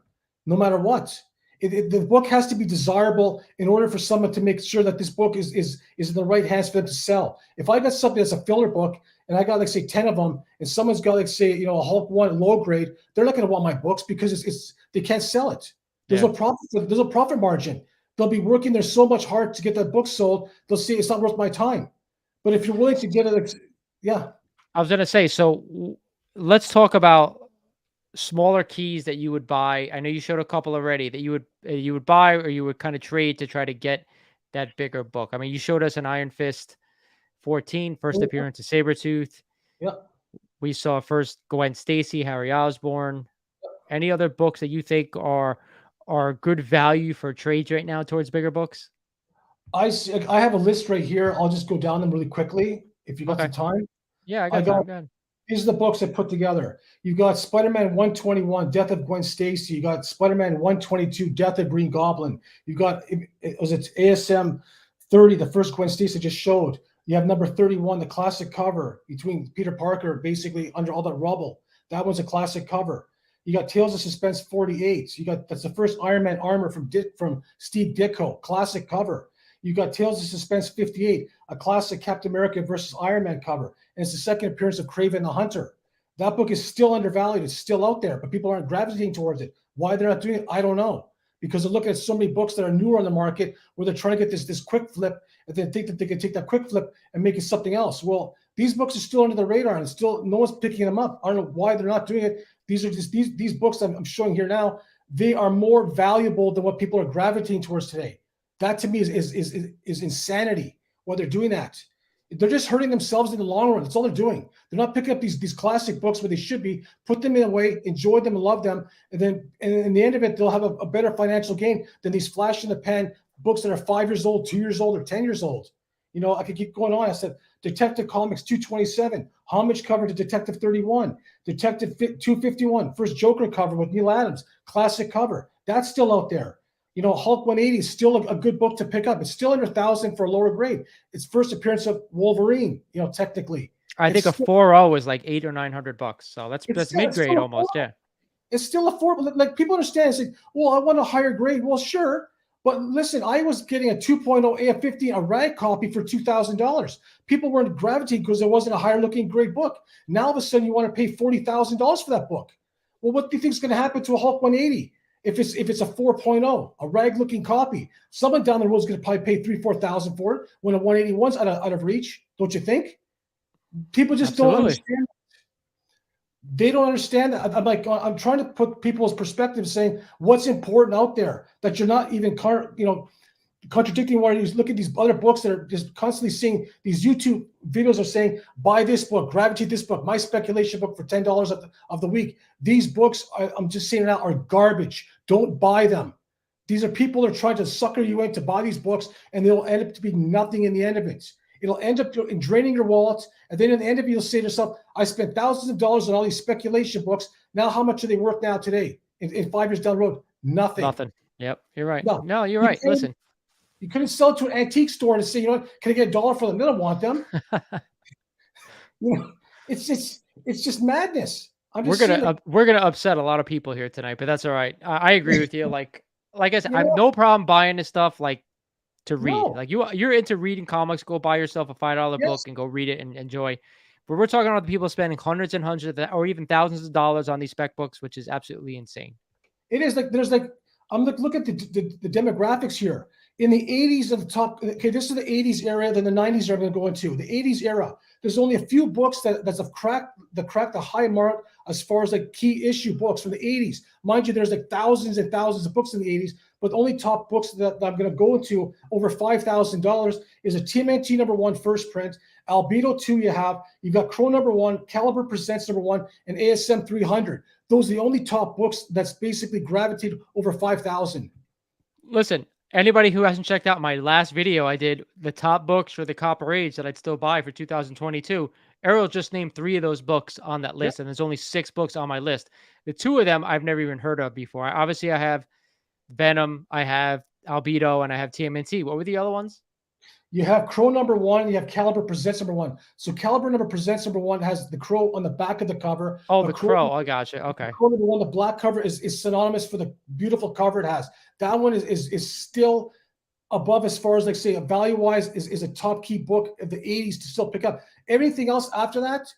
No matter what, the book has to be desirable in order for someone to make sure that this book is in the right hands for them to sell. If I got something that's a filler book and I got like say 10 of them, and someone's got like say a Hulk 1 low grade, they're not going to want my books because they can't sell it. There's no profit. There's no profit margin. They'll be working there so much hard to get that book sold. They'll say it's not worth my time. But if you're willing to get it, yeah. I was going to say, so let's talk about smaller keys that you would buy. I know you showed a couple already that you would buy or you would kind of trade to try to get that bigger book. I mean, you showed us an Iron Fist 14, first appearance of Sabretooth. Yeah. We saw first Gwen Stacy, Harry Osborn. Any other books that you think are good value for trades right now towards bigger books? I have a list right here. I'll just go down them really quickly if you got some time. Yeah, I got time. These are the books I put together. You've got Spider-Man 121, Death of Gwen Stacy. You got Spider-Man 122, Death of Green Goblin. You got ASM 30, the first Gwen Stacy I just showed. You have number 31, the classic cover between Peter Parker, basically under all that rubble. That one's a classic cover. You got Tales of Suspense 48. That's the first Iron Man armor from Steve Ditko, classic cover. You got Tales of Suspense 58, a classic Captain America versus Iron Man cover. And it's the second appearance of Kraven the Hunter. That book is still undervalued. It's still out there, but people aren't gravitating towards it. Why they're not doing it, I don't know. Because they're looking at so many books that are newer on the market where they're trying to get this quick flip and then think that they can take that quick flip and make it something else. Well, These books are still under the radar and still no one's picking them up. I don't know why they're not doing it. These are just these books I'm showing here now. They are more valuable than what people are gravitating towards today. That to me is insanity. Why they're doing that. They're just hurting themselves in the long run. That's all they're doing. They're not picking up these classic books where they should be. Put them in a way, enjoy them, and love them, and then in the end of it, they'll have a better financial gain than these flash in the pan books that are 5 years old, 2 years old, or 10 years old. You know, I could keep going on. I said Detective Comics 227, homage cover to Detective 31, Detective 251, first Joker cover with Neil Adams, classic cover. That's still out there. You know, Hulk 180 is still a good book to pick up. It's still under 1,000 for a lower grade. It's first appearance of Wolverine, you know, technically. I think a 4.0 is like $800 or $900. So that's mid grade almost. Yeah. It's still affordable. Like people understand, it's like, well, I want a higher grade. Well, sure. But listen, I was getting a 2.0 AF15, a rag copy for $2,000. People weren't gravitating because there wasn't a higher looking grade book. Now all of a sudden you want to pay $40,000 for that book. Well, what do you think is going to happen to a Hulk 180? If it's a 4.0, a rag looking copy, someone down the road is going to probably pay $3,000-4,000 for it when a 181's out of reach. Don't you think? People just don't understand. They don't understand that. I'm trying to put people's perspective, saying what's important out there that you're not even, contradicting what you look at these other books that are just constantly seeing these YouTube videos are saying, buy this book, gravitate this book, my speculation book for $10 of the week. These books, I'm just saying now, are garbage. Don't buy them. These are people that are trying to sucker you in to buy these books, and they'll end up to be nothing in the end of it. It'll end up in draining your wallet. And then in the end of it, you'll say to yourself, I spent thousands of dollars on all these speculation books. Now, how much are they worth now today? In 5 years down the road? Nothing. Nothing. Yep. You're right. No, you're right. Listen. You couldn't sell it to an antique store and say, you know what, can I get $1 for them? They don't want them. You know, it's just madness. We're gonna upset a lot of people here tonight, but that's all right. I agree with you. Like I said, I have no problem buying this stuff like to read. No. Like you're into reading comics, go buy yourself a $5 book and go read it and enjoy. But we're talking about the people spending hundreds and hundreds or even thousands of dollars on these spec books, which is absolutely insane. It is like I'm look at the demographics here. In the 80s of the top, okay, this is the 80s era, then the 90s are going to go into. The 80s era, there's only a few books that's cracked the high mark as far as like key issue books from the 80s. Mind you, there's like thousands and thousands of books in the 80s, but the only top books that I'm going to go into over $5,000 is a TMNT #1 first print, Albedo 2 you've got Crow #1, Caliber Presents #1, and ASM 300. Those are the only top books that's basically gravitated over 5,000. Listen, anybody who hasn't checked out my last video, I did the top books for the Copper Age that I'd still buy for 2022. Errol just named 3 of those books on that list, and there's only 6 books on my list. The 2 of them I've never even heard of before. Obviously, I have Venom, I have Albedo, and I have TMNT. What were the other ones? You have Crow #1, you have Caliber Presents #1. So Caliber Presents #1 has the crow on the back of the cover. Oh, the crow. I gotcha. Okay. Crow #1, the black cover is synonymous for the beautiful cover it has. That one is still above as far as like say value wise is a top key book of the 80s to still pick up. Everything else after that,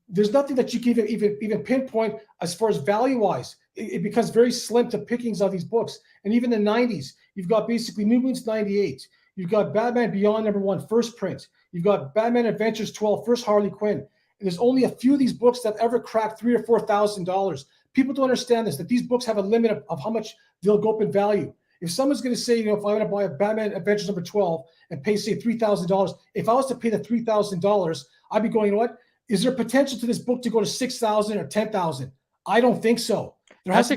there's nothing that you can even pinpoint as far as value wise. It becomes very slim to pickings of these books. And even the 90s, you've got basically New Moon's 98. You've got Batman Beyond #1 first print. You've got Batman Adventures 12 first Harley Quinn. And there's only a few of these books that ever cracked $3,000 or $4,000. People don't understand this, that these books have a limit of how much they'll go up in value. If someone's going to say, you know, if I want to buy a Batman Adventures #12 and pay, say, $3,000, if I was to pay the $3,000, I'd be going, you know what? Is there potential to this book to go to $6,000 or $10,000? I don't think so. That's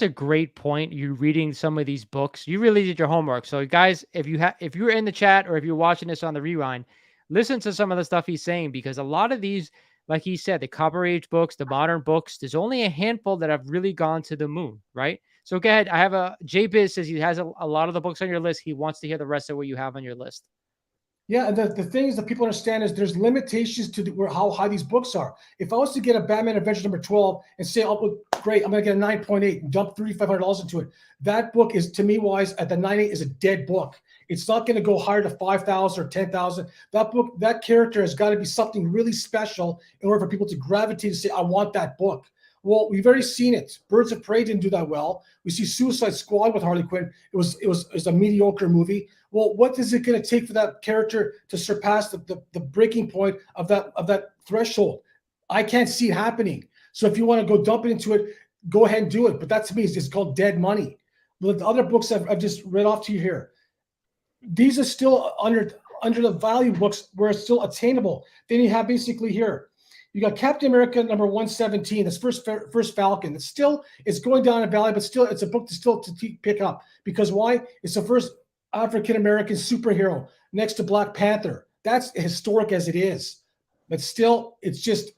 a great point. You reading some of these books, you really did your homework. So guys, if you're in the chat or if you're watching this on the rewind, listen to some of the stuff he's saying, because a lot of these, like he said, the Copper Age books, the modern books, there's only a handful that have really gone to the moon, right? So go ahead. I have J-Biz says he has a lot of the books on your list. He wants to hear the rest of what you have on your list. Yeah, and the thing is that people understand is there's limitations to how high these books are. If I was to get a Batman Adventure #12 and say, oh, great, I'm going to get a 9.8 and dump $3,500 into it, that book is, to me wise, at the 9.8 is a dead book. It's not going to go higher to 5,000 or 10,000. That book, that character has got to be something really special in order for people to gravitate to say, I want that book. Well, we've already seen it. Birds of Prey didn't do that well. We see Suicide Squad with Harley Quinn. It was a mediocre movie. Well, what is it going to take for that character to surpass the breaking point of that threshold? I can't see it happening. So if you want to go dump it into it, go ahead and do it. But that to me is called dead money. But the other books I've just read off to you here, these are still under the value books where it's still attainable. Then you have basically here, you got Captain America number 117. That's first Falcon. It's going down in value, but still it's a book to pick up because why? It's the first African American superhero next to Black Panther. That's historic as it is, but still, it's just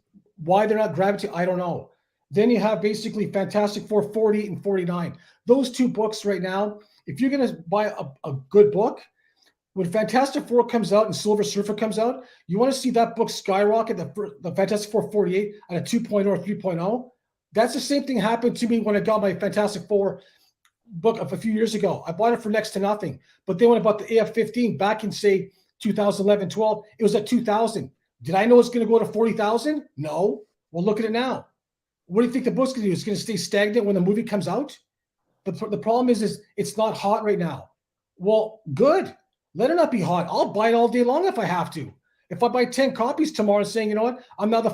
why they're not gravitating. I don't know. Then you have basically Fantastic Four 48 and 49. Those two books right now, if you're going to buy a good book, when Fantastic Four comes out and Silver Surfer comes out, you want to see that book skyrocket, the Fantastic Four 48 at a 2.0 or 3.0. That's the same thing happened to me when I got my Fantastic Four book of a few years ago. I bought it for next to nothing. But then when I bought the AF15 back in, say, 2011, 12, it was at 2,000. Did I know it's going to go to 40,000? No. Well, look at it now. What do you think the book's going to do? It's going to stay stagnant when the movie comes out? But the problem is it's not hot right now. Well, good. Let it not be hot. I'll buy it all day long if I have to. If I buy 10 copies tomorrow saying, you know what, I'm now the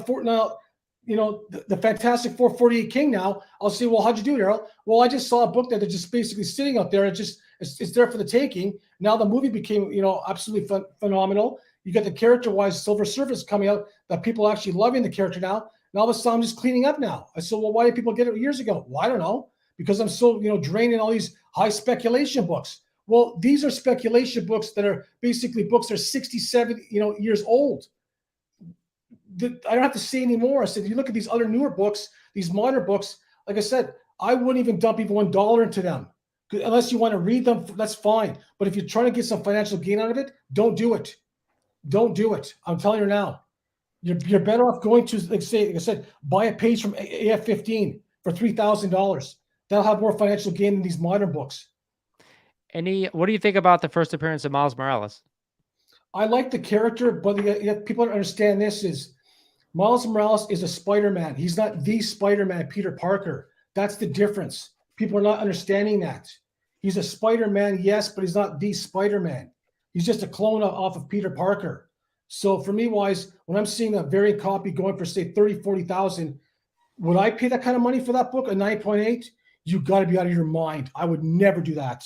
Fantastic Four 48 King now, I'll say, well, how'd you do it, Errol? Well, I just saw a book that is just basically sitting out there. It's there for the taking. Now the movie became, absolutely phenomenal. You got the character-wise Silver Surfer coming out that people are actually loving the character now. Now all of a sudden I'm just cleaning up now. I said, well, why did people get it years ago? Well, I don't know. Because I'm so, draining all these high speculation books. Well, these are speculation books that are basically books that are 67, years old. I don't have to say anymore. I said, you look at these other newer books, these modern books, like I said, I wouldn't even dump even $1 into them. Unless you want to read them, that's fine. But if you're trying to get some financial gain out of it, don't do it. Don't do it. I'm telling you now. You're better off going to, like I said, buy a page from AF15 for $3,000. That'll have more financial gain than these modern books. What do you think about the first appearance of Miles Morales? I like the character, but people don't understand this is Miles Morales is a Spider-Man. He's not the Spider-Man, Peter Parker. That's the difference. People are not understanding that. He's a Spider-Man, yes, but he's not the Spider-Man. He's just a clone off of Peter Parker. So for me, wise, when I'm seeing a variant copy going for, say, 30, 40,000, would I pay that kind of money for that book, a 9.8? You got to be out of your mind. I would never do that.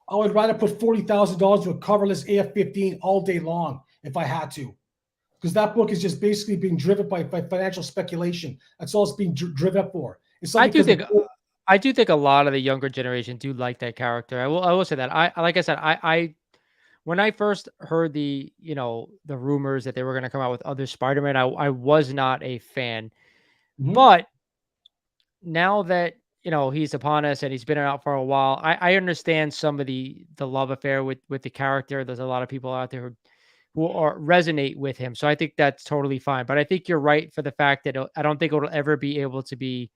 I would rather put $40,000 to a coverless AF15 all day long if I had to. Because that book is just basically being driven by financial speculation. That's all it's being driven up for. I do think a lot of the younger generation do like that character. I will say that. Like I said, when I first heard the rumors that they were going to come out with other Spider-Man, I was not a fan. Mm-hmm. But now that he's upon us and he's been out for a while, I understand some of the love affair with the character. There's a lot of people out there who resonate with him. So I think that's totally fine. But I think you're right for the fact that I don't think it'll ever be able to be,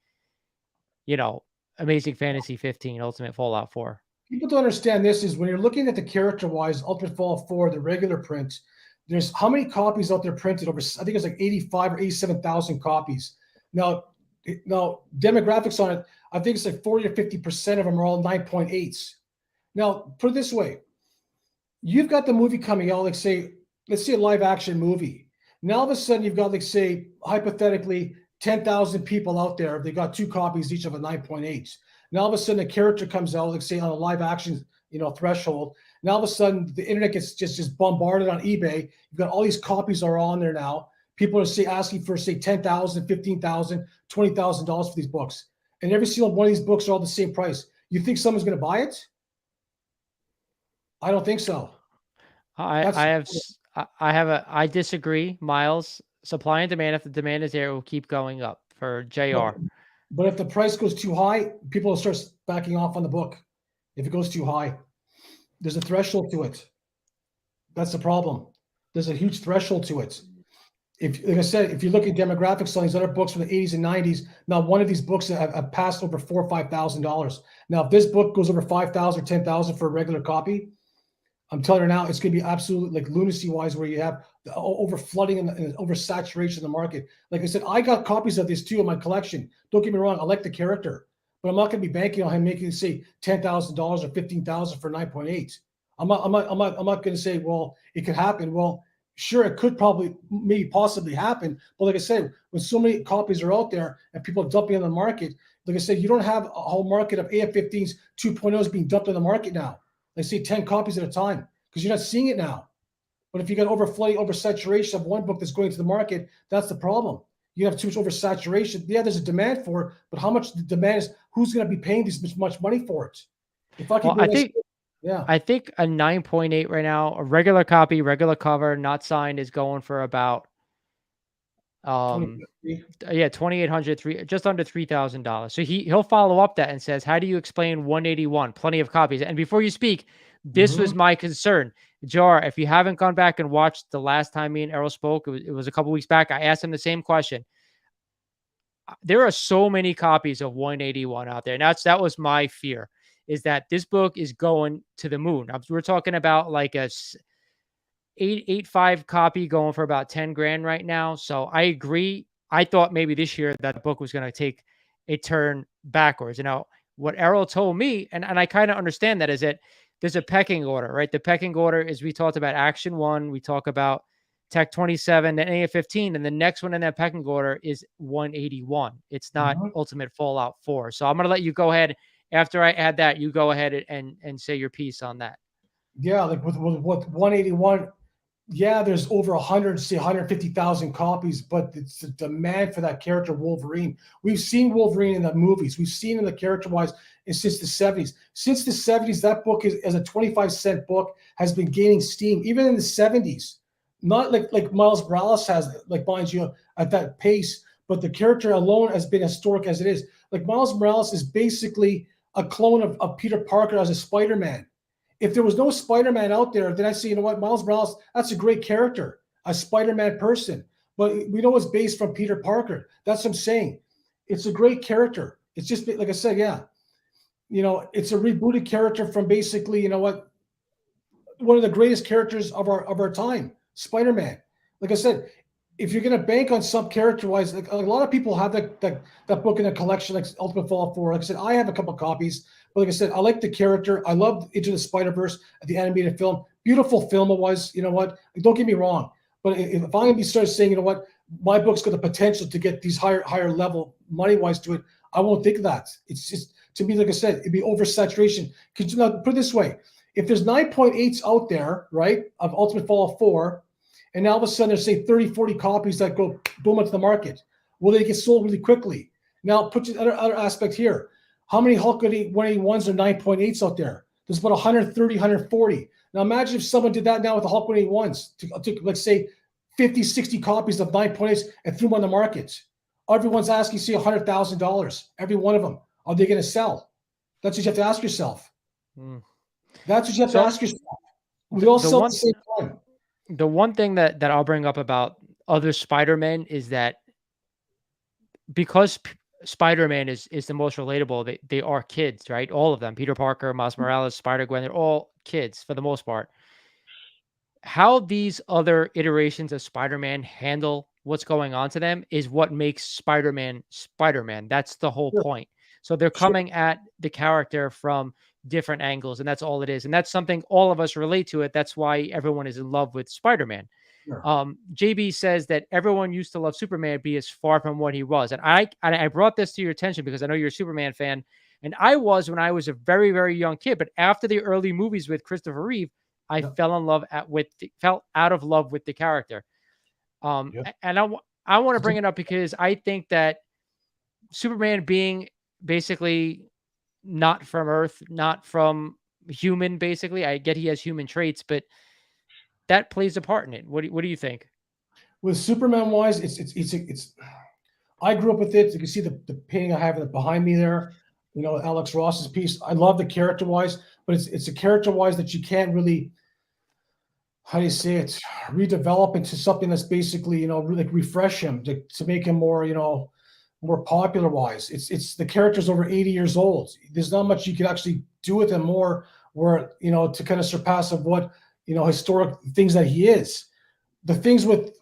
Amazing Fantasy 15, Ultimate Fallout 4. People don't understand this is when you're looking at the character-wise Ultimate Fallout 4, the regular print, there's how many copies out there printed over, I think it's like 85 or 87,000 copies. Now demographics on it, I think it's like 40 or 50% of them are all 9.8s. Now, put it this way. You've got the movie coming out, let's say a live action movie. Now, all of a sudden, you've got, say, hypothetically, 10,000 people out there. They got 2 copies each of a 9.8. Now, all of a sudden, a character comes out, let's say, on a live action, threshold. Now, all of a sudden, the internet gets just bombarded on eBay. You've got all these copies are on there now. People are asking for, say, $10,000, $15,000, $20,000 for these books. And every single one of these books are all the same price. You think someone's going to buy it? I don't think so. I disagree, Miles. Supply and demand. If the demand is there, it will keep going up for JR. But if the price goes too high, people will start backing off on the book. If it goes too high, there's a threshold to it. That's the problem. There's a huge threshold to it. Like I said, if you look at demographics on these other books from the 80s and 90s, now one of these books have passed over $4,000 or $5,000. Now, if this book goes over $5,000 or $10,000 for a regular copy, I'm telling you now, it's going to be absolute like lunacy wise, where you have the over flooding and over saturation in the market. Like I said, I got copies of this too in my collection. Don't get me wrong, I like the character, but I'm not going to be banking on him making say $10,000 or 15,000 for 9.8. I'm not going to say, well, it could happen. Well, sure, it could probably, maybe possibly happen. But like I said, when so many copies are out there and people are dumping on the market, like I said, you don't have a whole market of AF15s 2.0s being dumped on the market now. They say 10 copies at a time because you're not seeing it now. But if you got overflooding, oversaturation of one book that's going to the market, that's the problem. You have too much oversaturation. Yeah, there's a demand for it, but how much the demand is, who's going to be paying this much money for it? If I could Well, go, yeah. I think a 9.8 right now, a regular copy, regular cover, not signed, is going for about um 20, yeah, 2,800, just under $3,000. So he'll follow up that and says, "How do you explain 181? Plenty of copies." And before you speak, this was my concern. Jar, if you haven't gone back and watched the last time me and Errol spoke, it was a couple weeks back. I asked him the same question. There are so many copies of 181 out there, and that was my fear, is that this book is going to the moon. We're talking about like a 885 copy going for about 10 grand right now. So I agree. I thought maybe this year that book was going to take a turn backwards. You know, what Errol told me, and I kind of understand that, is that there's a pecking order, right? The pecking order is, we talked about Action 1, we talk about Tech 27, then AF15, and the next one in that pecking order is 181. It's not Ultimate Fallout 4. So I'm going to let you go ahead. After I add that, you go ahead and say your piece on that. Yeah, like with 181, yeah, there's over 100, say 150,000 copies, but it's the demand for that character, Wolverine. We've seen Wolverine in the movies. We've seen him the character-wise since the 70s. Since the 70s, that book is, as a 25-cent book, has been gaining steam, even in the 70s. Not like Miles Morales has, like, mind you, at that pace, but the character alone has been historic as it is. Like, Miles Morales is basically a clone of Peter Parker as a Spider-Man. If there was no Spider-Man out there, then I say, you know what, Miles Morales, that's a great character, a Spider-Man person. But we know it's based from Peter Parker. That's what I'm saying. It's a great character. It's just, like I said, yeah. You know, it's a rebooted character from basically, you know what, one of the greatest characters of our time, Spider-Man. Like I said, if you're going to bank on some character-wise, like a lot of people have that book in a collection, like Ultimate Fallout 4. Like I said, I have a couple of copies. But like I said, I like the character. I love Into the Spider-Verse, the animated film. Beautiful film it was. You know what? Don't get me wrong. But if I'm going to be started saying, you know what, my book's got the potential to get these higher level money-wise to it, I won't think of that. It's just, to me, like I said, it'd be oversaturation. Because, you know, put it this way. If there's 9.8s out there, right, of Ultimate Fallout 4, and now all of a sudden there's, say, 30, 40 copies that go boom into the market, will they get sold really quickly? Now, put the other aspect here. How many Hulk 181s or 9.8s out there? There's about 130, 140. Now imagine if someone did that now with the Hulk 181s, to let's say 50, 60 copies of 9.8s and threw them on the market. Everyone's asking, say, $100,000. Every one of them. Are they going to sell? That's what you have to ask yourself. That's what you have to ask yourself. We all sell at the same time. The one thing that I'll bring up about other Spider-Men is that because Spider-Man is the most relatable, they are kids, right? All of them, Peter Parker, Miles Morales, Spider-Gwen, they're all kids for the most part. How these other iterations of Spider-Man handle what's going on to them is what makes Spider-Man Spider-Man. That's the whole point. So they're coming at the character from different angles, and that's all it is. And that's something all of us relate to it. That's why everyone is in love with Spider-Man. JB says that everyone used to love Superman, but he is far from what he was. And I brought this to your attention because I know you're a Superman fan, and I was when I was a very, very young kid. But after the early movies with Christopher Reeve, I fell out of love with the character. And I want to bring it up because I think that Superman being basically not from Earth, not from human, basically, I get he has human traits, but that plays a part in it. What do you think? With Superman wise, it's I grew up with it. You can see the painting I have behind me there. You know, Alex Ross's piece. I love the character wise, but it's a character wise that you can't really, how do you say it, redevelop into something that's basically, you know, really refresh him to make him more, you know, more popular wise. It's the character's over 80 years old. There's not much you can actually do with him more where, you know, to kind of surpass of what, you know, historic things that he is. The things with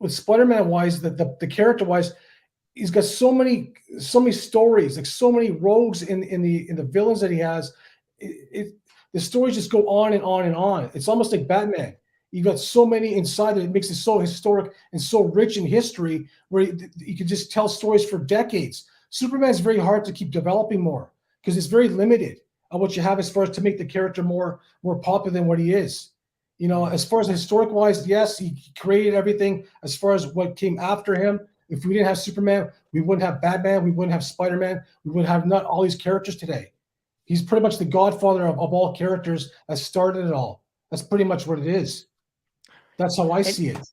Spider-Man wise, the character wise, he's got so many stories, like so many rogues in the villains that he has. The stories just go on and on and on. It's almost like Batman. You've got so many inside that it makes it so historic and so rich in history, where you can just tell stories for decades. Superman is very hard to keep developing more because it's very limited on what you have as far as to make the character more popular than what he is. You know, as far as historic wise, yes, he created everything. As far as what came after him, if we didn't have Superman, we wouldn't have Batman, we wouldn't have Spider-Man, we wouldn't have not all these characters today. He's pretty much the godfather of all characters that started it all. That's pretty much what it is. That's how I see it.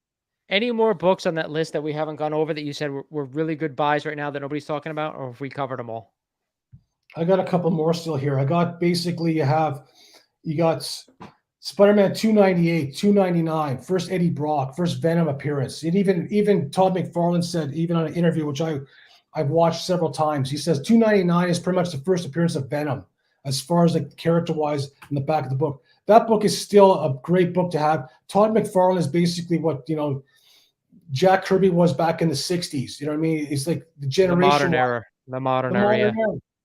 Any more books on that list that we haven't gone over that you said were really good buys right now that nobody's talking about, or if we covered them all? I got a couple more still here. I got basically you got Spider-Man 298, 299, first Eddie Brock, first Venom appearance. And even Todd McFarlane said, even on an interview, which I've watched several times, he says 299 is pretty much the first appearance of Venom, as far as like character-wise in the back of the book. That book is still a great book to have. Todd McFarlane is basically what, you know, Jack Kirby was back in the 60s. You know what I mean? It's like the generation. The modern era.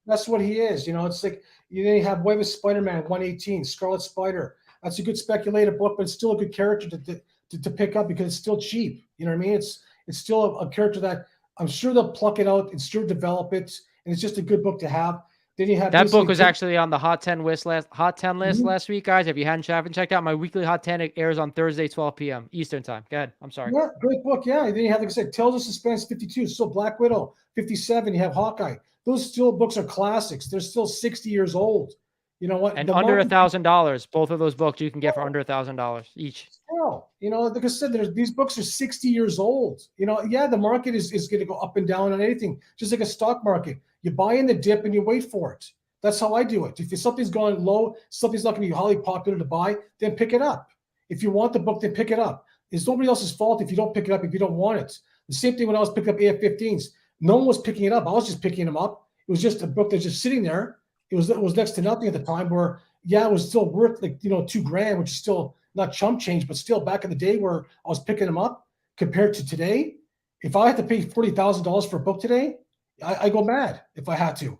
That's what he is. You know, it's like you have Web of Spider-Man 118, Scarlet Spider. That's a good speculative book, but it's still a good character to pick up because it's still cheap. You know what I mean? It's still a character that I'm sure they'll pluck it out and sure develop it, and it's just a good book to have. Then you have that book was actually on the Hot 10 list last week, guys. If you haven't checked out my weekly Hot 10, it airs on Thursday, 12 p.m. Eastern time. Go ahead. I'm sorry. Yeah, great book. Yeah. And then you have, like I said, Tales of Suspense 52, still Black Widow 57. You have Hawkeye. Those still books are classics. They're still 60 years old. You know what? And under $1,000. Both of those books you can get for under $1,000 each. Still, you know, like I said, these books are 60 years old. You know, yeah, the market is going to go up and down on anything, just like a stock market. You buy in the dip and you wait for it. That's how I do it. If something's going low, something's not going to be highly popular to buy, then pick it up. If you want the book, then pick it up. It's nobody else's fault if you don't pick it up, if you don't want it. The same thing when I was picking up AF15s. No one was picking it up. I was just picking them up. It was just a book that's just sitting there. It was next to nothing at the time, where, yeah, it was still worth, like, you know, $2,000, which is still not chump change, but still back in the day where I was picking them up compared to today. If I had to pay $40,000 for a book today, I go mad if I had to.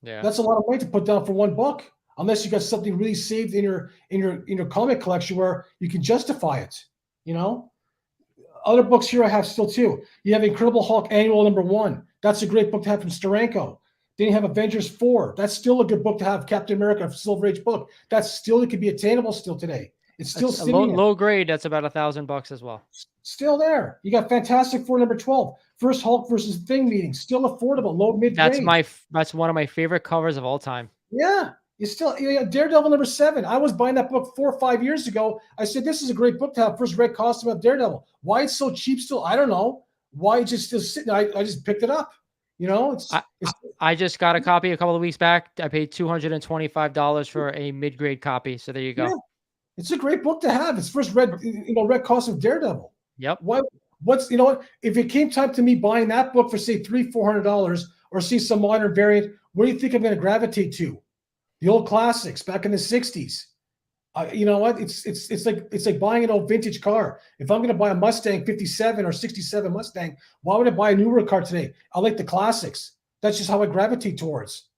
Yeah, that's a lot of money to put down for one book, unless you got something really saved in your comic collection where you can justify it. You know, other books here I have still too. You have Incredible Hulk Annual #1. That's a great book to have from Steranko. Then you have Avengers 4. That's still a good book to have. Captain America Silver Age book. That's still, it could be attainable still today. It's still low grade. That's about $1,000 as well. Still there. You got Fantastic Four #12. First Hulk versus Thing meeting. Still affordable. Low mid range. That's one of my favorite covers of all time. Yeah. Daredevil #7. I was buying that book 4 or 5 years ago. I said, this is a great book to have. First red costume of Daredevil. Why it's so cheap still? I don't know. Why it's just still sitting. I just picked it up. You know, I just got a copy a couple of weeks back. I paid $225 for a mid-grade copy. So there you go. Yeah. It's a great book to have. It's first red costume of Daredevil. Yep. What's you know what? If it came time to me buying that book for say $300-400 or see some modern variant, what do you think I'm going to gravitate to? The old classics back in the 60s. You know what? It's like buying an old vintage car. If I'm going to buy a Mustang 57 or 67 Mustang, why would I buy a newer car today? I like the classics. That's just how I gravitate towards,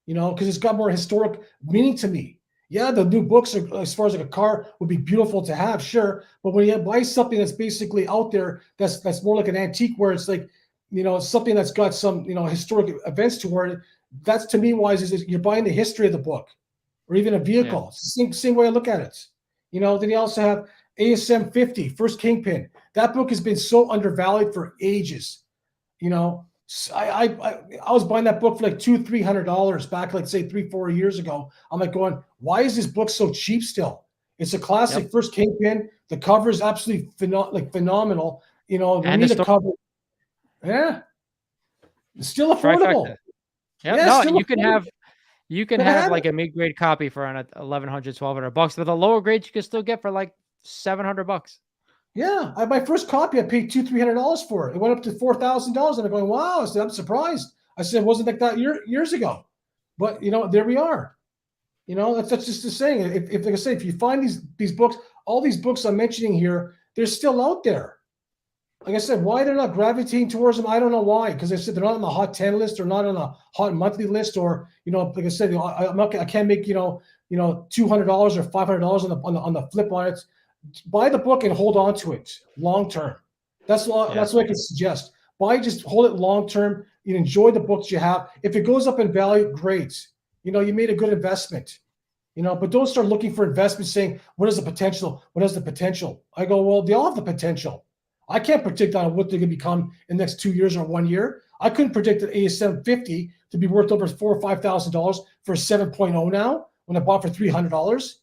you know, because it's got more historic meaning to me. Yeah, the new books are, as far as like a car, would be beautiful to have, sure. But when you buy something that's basically out there, that's more like an antique, where it's like, you know, something that's got some, you know, historic events to it. That's, to me, wise is you're buying the history of the book, or even a vehicle. Yeah. It's the same way I look at it. You know, then you also have ASM 50, First Kingpin. That book has been so undervalued for ages. You know, I was buying that book for like $200-300 back, like say 3-4 years ago. I'm like going, why is this book so cheap still? It's a classic. Yep. First Kingpin. The cover is absolutely phenomenal. You know, we need a cover. Yeah, it's still affordable. Yep. Yeah, no, you can have like a mid-grade copy for an $1,100-1,200 bucks. With a lower grade, you can still get for like $700. Yeah, my first copy, I paid $200-300 for it. It went up to $4,000, and I'm going, wow! I said, I'm surprised. I said, it wasn't like that years ago, but you know, there we are. You know, that's just the saying. If like I say, if you find these books, all these books I'm mentioning here, they're still out there. Like I said, why they're not gravitating towards them, I don't know why. Because I said they're not on the hot 10 list, or not on a hot monthly list, or like I said, I'm not, I can't make $200 or $500 on the flip on it. Buy the book and hold on to it long term. That's Yeah. that's what I can suggest. Just hold it long term. You enjoy the books you have. If it goes up in value, great. You made a good investment. But don't start looking for investments saying, what is the potential? What is the potential? I go, well, they all have the potential. I can't predict on what they're going to become in the next 2 years or 1 year. I couldn't predict an AF15 to be worth over $4,000 or $5,000 for a 7.0 now when I bought for $300.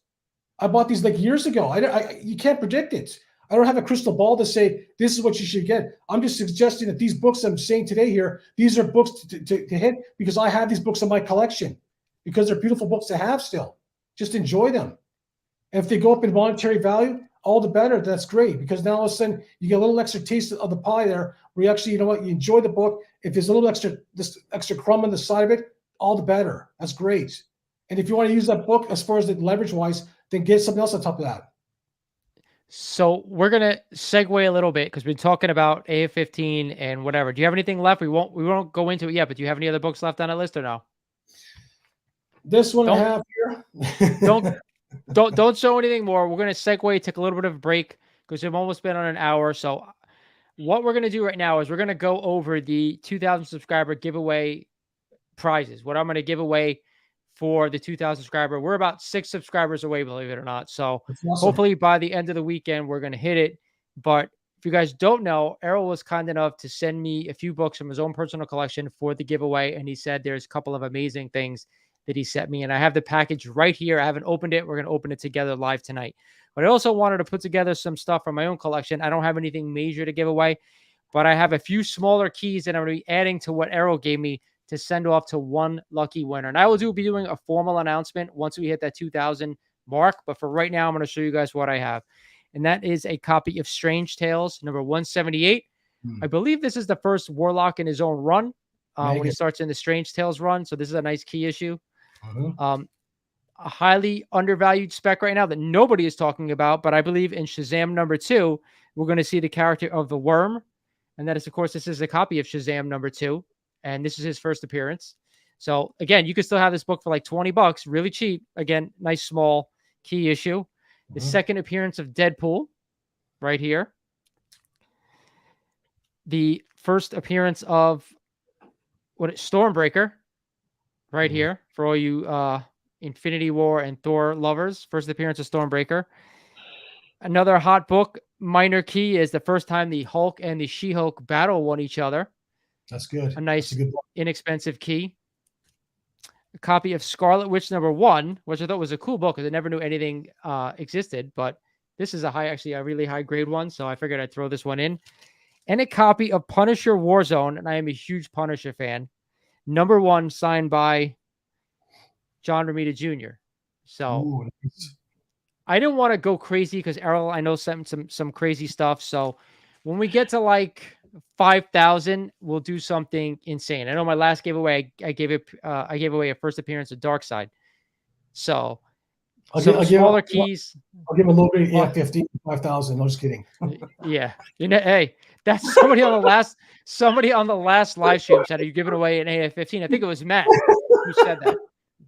I bought these like years ago. You can't predict it. I don't have a crystal ball to say this is what you should get. I'm just suggesting that these books I'm saying today here, these are books to hit because I have these books in my collection because they're beautiful books to have still. Just enjoy them. And if they go up in monetary value, all the better. That's great because now all of a sudden you get a little extra taste of the pie there where you actually, you enjoy the book. If there's a little extra crumb on the side of it, all the better. That's great. And if you want to use that book as far as the leverage wise, then get something else on top of that. So we're gonna segue a little bit because we're talking about AF15 and whatever. Do you have anything left? We won't go into it yet, but do you have any other books left on that list or no? This one I have here. don't show anything more. We're gonna segue, take a little bit of a break because we've almost been on an hour. So what we're gonna do right now is we're gonna go over the 2,000 subscriber giveaway prizes. What I'm gonna give away for the 2,000 subscriber. We're about 6 subscribers away, believe it or not. So That's awesome. hopefully by the end of the weekend, we're going to hit it. But if you guys don't know, Errol was kind enough to send me a few books from his own personal collection for the giveaway. And he said there's a couple of amazing things that he sent me. And I have the package right here. I haven't opened it. We're going to open it together live tonight. But I also wanted to put together some stuff from my own collection. I don't have anything major to give away, but I have a few smaller keys that I'm going to be adding to what Errol gave me to send off to one lucky winner. And I will be doing a formal announcement once we hit that 2,000 mark. But for right now, I'm going to show you guys what I have. And that is a copy of Strange Tales, number 178. I believe this is the first Warlock in his own run when he starts in the Strange Tales run. So this is a nice key issue. A highly undervalued spec right now that nobody is talking about. But I believe in Shazam number 2, we're going to see the character of the Worm. And that is, of course, this is a copy of Shazam number 2. And this is his first appearance. So again, you can still have this book for like $20, really cheap. Again, nice small key issue. The second appearance of Deadpool right here. The first appearance of Stormbreaker right here for all you Infinity War and Thor lovers. First appearance of Stormbreaker. Another hot book, minor key, is the first time the Hulk and the She-Hulk battle one each other. That's good. A nice, inexpensive key. A copy of Scarlet Witch number 1, which I thought was a cool book because I never knew anything existed. But this is a really high grade one, so I figured I'd throw this one in. And a copy of Punisher Warzone, and I am a huge Punisher fan. Number 1, signed by John Romita Jr. So I didn't want to go crazy because Errol, I know, sent some crazy stuff. So when we get to like 5,000, we'll do something insane. I know my last giveaway, I gave away a first appearance of Darkseid. So smaller keys. I'll give him a little bit of AF15, 5,000. No, just kidding. Yeah, hey, that's somebody on the last live stream said, "Are you giving away an AF15?" I think it was Matt who said that.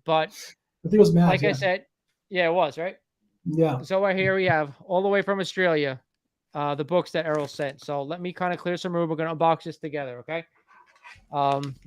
But I think it was Matt. Like I said, yeah, it was right. Yeah. So right here we have all the way from Australia. The books that Errol sent. So let me kind of clear some room. We're going to unbox this together, okay?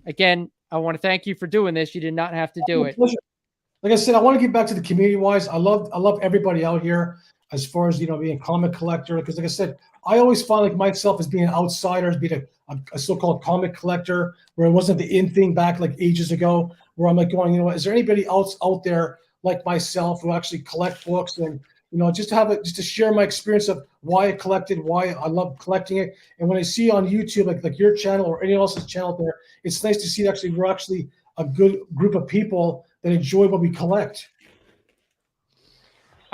Again, I want to thank you for doing this. You did not have to do it. Like I said, I want to get back to the community-wise. I love everybody out here as far as, being a comic collector. Because like I said, I always found like myself as being an outsider, as being a so-called comic collector, where it wasn't the in thing back like ages ago, where I'm like going, is there anybody else out there like myself who actually collect books and, just to share my experience of why I collected, why I love collecting it. And when I see on YouTube, like your channel or anyone else's channel there, it's nice to see that we're actually a good group of people that enjoy what we collect.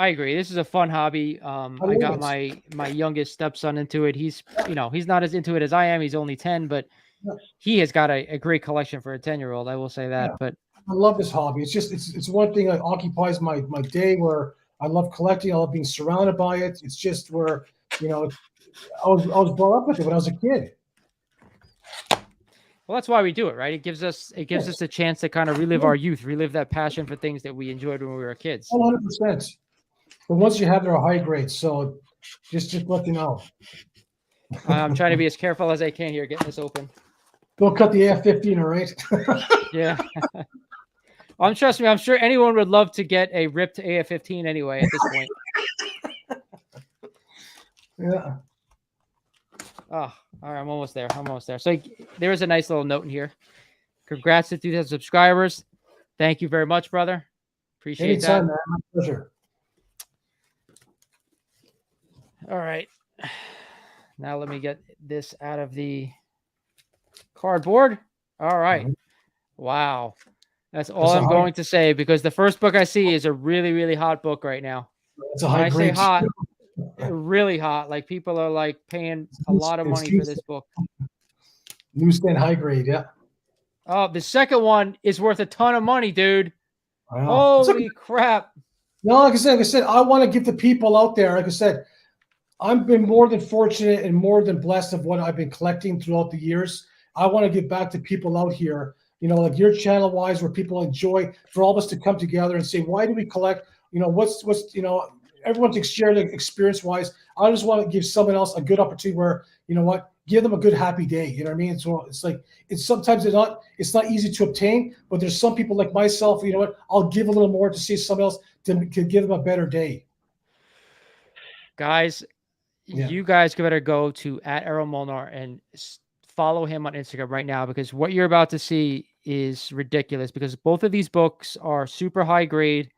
I agree. This is a fun hobby. I got my youngest stepson into it. He's not as into it as I am. He's only 10, but he has got a great collection for a 10-year-old. I will say that. Yeah. But love this hobby. It's one thing that occupies my day where I love collecting. I love being surrounded by it. It's just where, you know, I was brought up with it when I was a kid. Well, that's why we do it, right? It gives us a chance to kind of relive our youth, relive that passion for things that we enjoyed when we were kids. 100%. But once you have their high grades, so just let you know. I'm trying to be as careful as I can here, getting this open. Don't cut the AF15, all right? Yeah. Trust me, I'm sure anyone would love to get a ripped AF15 anyway at this point. Yeah. Oh, all right, I'm almost there. So there is a nice little note in here. Congrats to 2,000 subscribers. Thank you very much, brother. Appreciate Anytime, that. man. My pleasure. All right. Now let me get this out of the cardboard. All right. Wow. That's all I'm going to say, because the first book I see is a really, really hot book right now. It's a high grade. When I say hot, really hot. Like, people are like paying a lot of money for this book. Newsstand high grade, yeah. Oh, the second one is worth a ton of money, dude. Holy crap. No, like I said, I want to give the people out there, like I said, I've been more than fortunate and more than blessed of what I've been collecting throughout the years. I want to give back to people out here, you know, like your channel wise, where people enjoy, for all of us to come together and say, why do we collect? You know, what's, you know, everyone to share the experience wise. I just want to give someone else a good opportunity where, you know what, give them a good, happy day. You know what I mean? So it's like, sometimes it's not easy to obtain, but there's some people like myself, you know what, I'll give a little more to see someone else to give them a better day. Guys, you guys better go to @ErrolMolnar and follow him on Instagram right now, because what you're about to see is ridiculous, because both of these books are super high grade.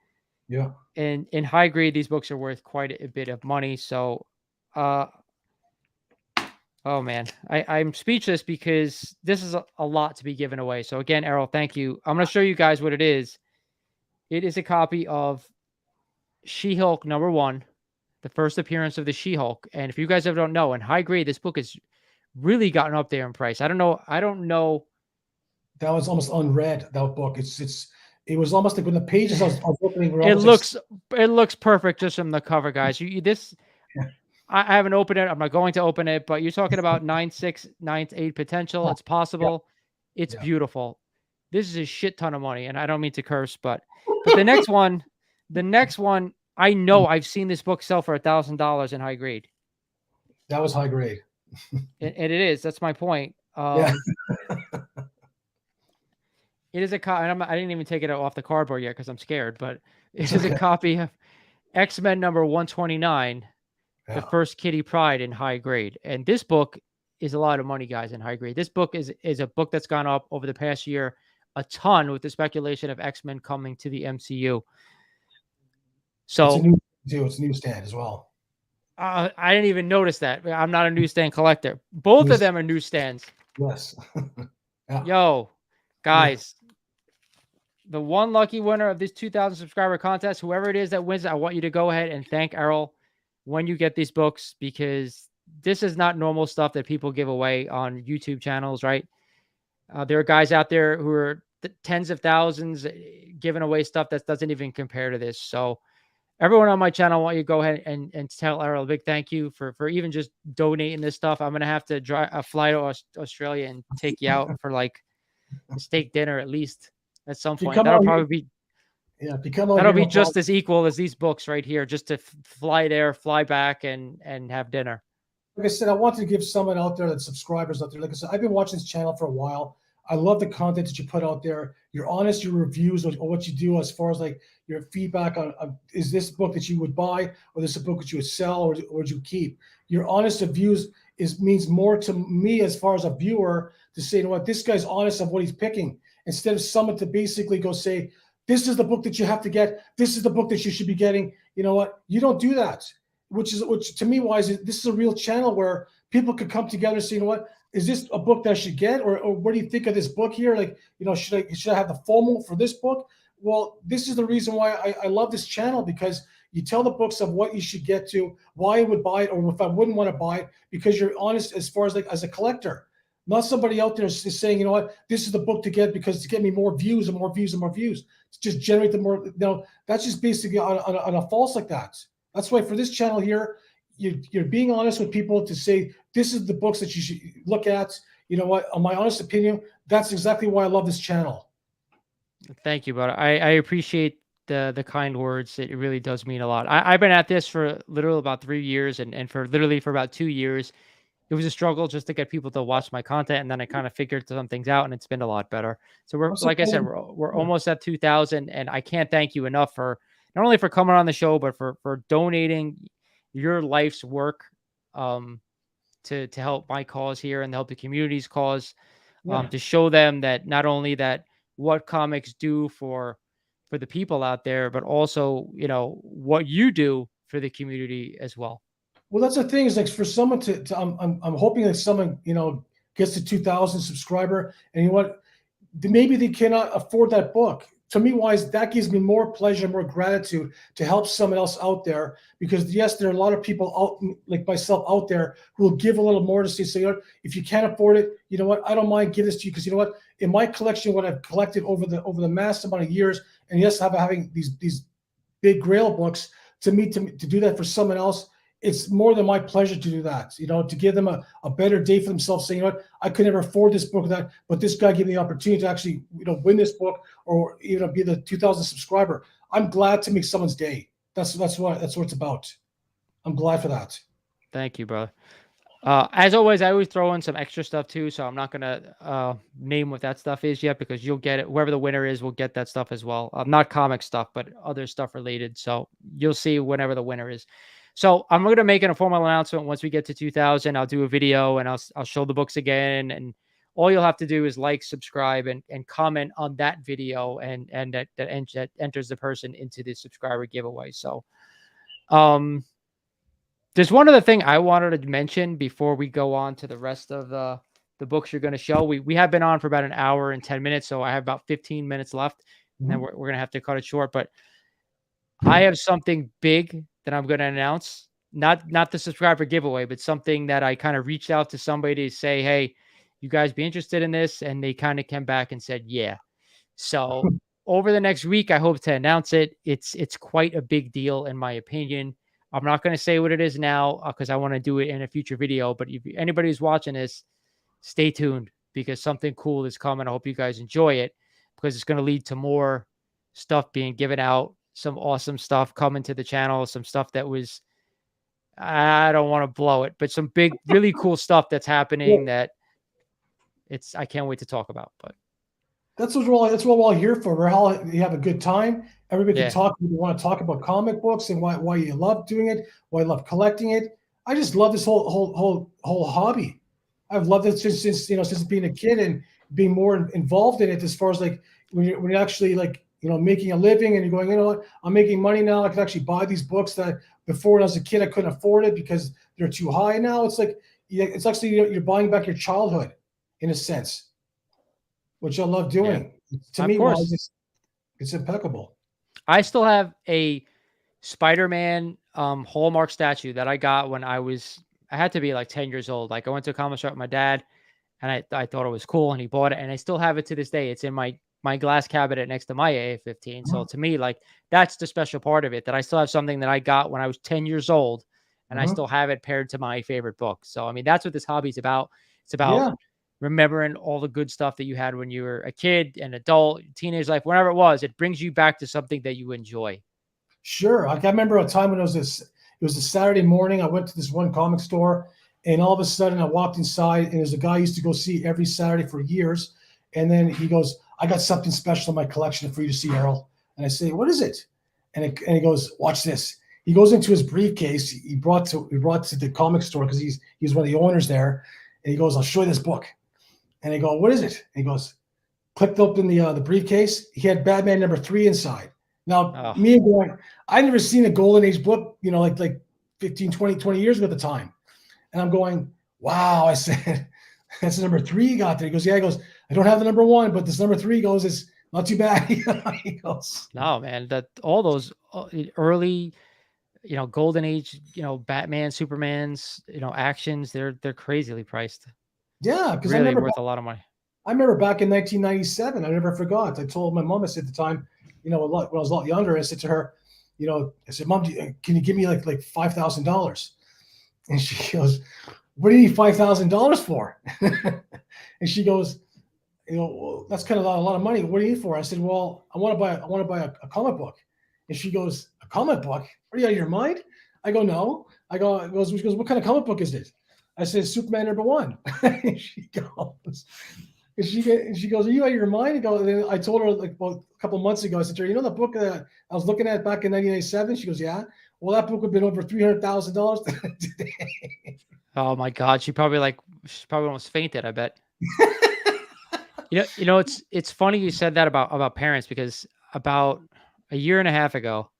Yeah. And in high grade, these books are worth quite a bit of money. So, oh man, I'm speechless, because this is a lot to be given away. So again, Errol, thank you. I'm going to show you guys what it is. It is a copy of She-Hulk #1, the first appearance of the She-Hulk. And if you guys ever don't know, in high grade, this book has really gotten up there in price. I don't know. That was almost unread, that book. It was almost like when the pages I was opening. It looks perfect just from the cover, guys. I haven't opened it. I'm not going to open it, but you're talking about 9.6, 9.8 potential. It's possible. Yeah. It's beautiful. This is a shit ton of money, and I don't mean to curse, but the next one, I know I've seen this book sell for $1,000 in high grade. That was high grade. And it is. That's my point. Yeah. It is a copy. I didn't even take it off the cardboard yet because I'm scared, but it is a copy of X-Men #129, the first Kitty Pryde in high grade. And this book is a lot of money, guys, in high grade. This book is a book that's gone up over the past year a ton with the speculation of X-Men coming to the MCU. So it's a newsstand as well. I didn't even notice that. I'm not a newsstand collector. Both of them are newsstands. Yes. Yo, guys, the one lucky winner of this 2,000 subscriber contest, whoever it is that wins, I want you to go ahead and thank Errol when you get these books, because this is not normal stuff that people give away on YouTube channels, right? There are guys out there who are tens of thousands giving away stuff that doesn't even compare to this. So everyone on my channel, I want you to go ahead and tell Errol a big thank you for even just donating this stuff. I'm going to have to fly to Australia and take you out for like a steak dinner at least at some point. That'll probably be, that'll be just as equal as these books right here, just to fly there, fly back, and have dinner. Like I said, I wanted to give someone out there, that subscribers out there. Like I said, I've been watching this channel for a while. I love the content that you put out there. You're honest, your reviews or what you do as far as like your feedback on is this book that you would buy, or this a book that you would sell, or would you keep? Your honest reviews means more to me as far as a viewer, to say, you know what, this guy's honest of what he's picking, instead of someone to basically go say, this is the book that you have to get, this is the book that you should be getting. You know what? You don't do that, which to me wise, this is a real channel where people could come together and say, you know what, is this a book that I should get? Or what do you think of this book here? Like, you know, should I have the FOMO for this book? Well, this is the reason why I love this channel, because you tell the books of what you should get to, why I would buy it, or if I wouldn't want to buy it, because you're honest as far as like as a collector. Not somebody out there is saying, you know what, this is the book to get because to get me more views and more views and more views. To just generate the more, that's just basically on a false like that. That's why for this channel here, you're being honest with people to say, this is the books that you should look at. You know what, on my honest opinion, that's exactly why I love this channel. Thank you, brother. I appreciate the kind words. It really does mean a lot. I've been at this for literally about 3 years, and for literally for about 2 years, it was a struggle just to get people to watch my content, and then I kind of figured some things out, and it's been a lot better. So we're I'm like I said, surprised. we're almost at 2,000, and I can't thank you enough for not only for coming on the show, but for donating your life's work to help my cause here and help the community's cause, Yeah. to show them that not only that what comics do for the people out there, but also, what you do for the community as well. Well, that's the thing is like for someone to I'm hoping that someone, gets to 2,000 subscriber, and you know what, maybe they cannot afford that book. To me, wise, that gives me more pleasure, more gratitude to help someone else out there. Because yes, there are a lot of people out like myself out there who will give a little more to say, you know, if you can't afford it, you know what, I don't mind giving this to you because you know what, in my collection, what I've collected over the mass amount of years, and yes, having these big Grail books, to me to do that for someone else, it's more than my pleasure to do that, to give them a better day for themselves, saying, you know what, I could never afford this book, that, but this guy gave me the opportunity to actually, win this book or even be the 2,000 subscriber. I'm glad to make someone's day. That's what it's about. I'm glad for that. Thank you, brother. As always, I always throw in some extra stuff too, so I'm not gonna name what that stuff is yet because you'll get it. Whoever the winner is will get that stuff as well. Not comic stuff, but other stuff related. So you'll see whenever the winner is. So I'm gonna make an informal announcement once we get to 2,000. I'll do a video and I'll show the books again, and all you'll have to do is like, subscribe, and comment on that video, and that enters the person into the subscriber giveaway. So, there's one other thing I wanted to mention before we go on to the rest of the books you're going to show. We have been on for about an hour and 10 minutes, so I have about 15 minutes left, and then we're going to have to cut it short. But I have something big that I'm going to announce. Not the subscriber giveaway, but something that I kind of reached out to somebody to say, hey, you guys be interested in this? And they kind of came back and said, yeah. So over the next week, I hope to announce it. It's quite a big deal, in my opinion. I'm not going to say what it is now because I want to do it in a future video. But if anybody who's watching this, stay tuned because something cool is coming. I hope you guys enjoy it because it's going to lead to more stuff being given out, some awesome stuff coming to the channel, some stuff that was, I don't want to blow it, but some big, really cool stuff that's happening that I can't wait to talk about. But that's what we're all here for. We're all, you have a good time. Everybody can yeah, talk. You want to talk about comic books and why you love doing it, why you love collecting it. I just love this whole hobby. I've loved it since being a kid and being more involved in it. As far as like when you're actually like making a living and you're going, you know what, I'm making money now. I can actually buy these books that before when I was a kid I couldn't afford it because they're too high. Now it's like it's actually you're buying back your childhood in a sense, which I love yeah, doing. To of me, course. it's impeccable. I still have a Spider-Man Hallmark statue that I got when I had to be like 10 years old. Like I went to a comic shop with my dad and I thought it was cool and he bought it and I still have it to this day. It's in my glass cabinet next to my AF15. So to me, like that's the special part of it, that I still have something that I got when I was 10 years old and I still have it paired to my favorite book. So, I mean, that's what this hobby is about. It's about Yeah, remembering all the good stuff that you had when you were a kid, an adult, teenage life, whenever it was. It brings you back to something that you enjoy. sure. Like I remember a time when it was a Saturday morning. I went to this one comic store, and all of a sudden I walked inside, and there's a guy I used to go see every Saturday for years. And then he goes, "I got something special in my collection for you to see, Earl." And I say, "What is it?" And he goes, "Watch this." He goes into his briefcase. He brought to the comic store because he's one of the owners there. And he goes, "I'll show you this book." And I go, "What is it?" And he goes, clicked open the briefcase. He had Batman #3 inside. Now, Oh, me going, I never seen a Golden Age book, like 15, 20 years ago at the time. And I'm going, wow. I said, that's the #3 you got there. He goes, yeah. He goes, I don't have the #1, but this #3 goes, it's not too bad. He goes, no, man, that all those early, golden age, Batman, Superman's, actions, they're crazily priced. Yeah, because Really worth a lot of money. I remember back in 1997. I never forgot. I told my mom, I said at the time, when I was a lot younger, I said to her, I said, Mom, can you give me like $5,000? And she goes, what do you need $5,000 for? And she goes, well, that's kind of a lot of money. What do you need for? I said, well, I want to buy a comic book. And she goes, a comic book? Are you out of your mind? I go, no. She goes, what kind of comic book is it? I said, Superman #1. And she goes, are you out of your mind? I told her like about a couple months ago, I said to her, the book that I was looking at back in 1997? She goes, yeah. Well, that book would have been over $300,000 today. Oh my God. She probably almost fainted, I bet. It's funny you said that about parents, because about a year and a half ago,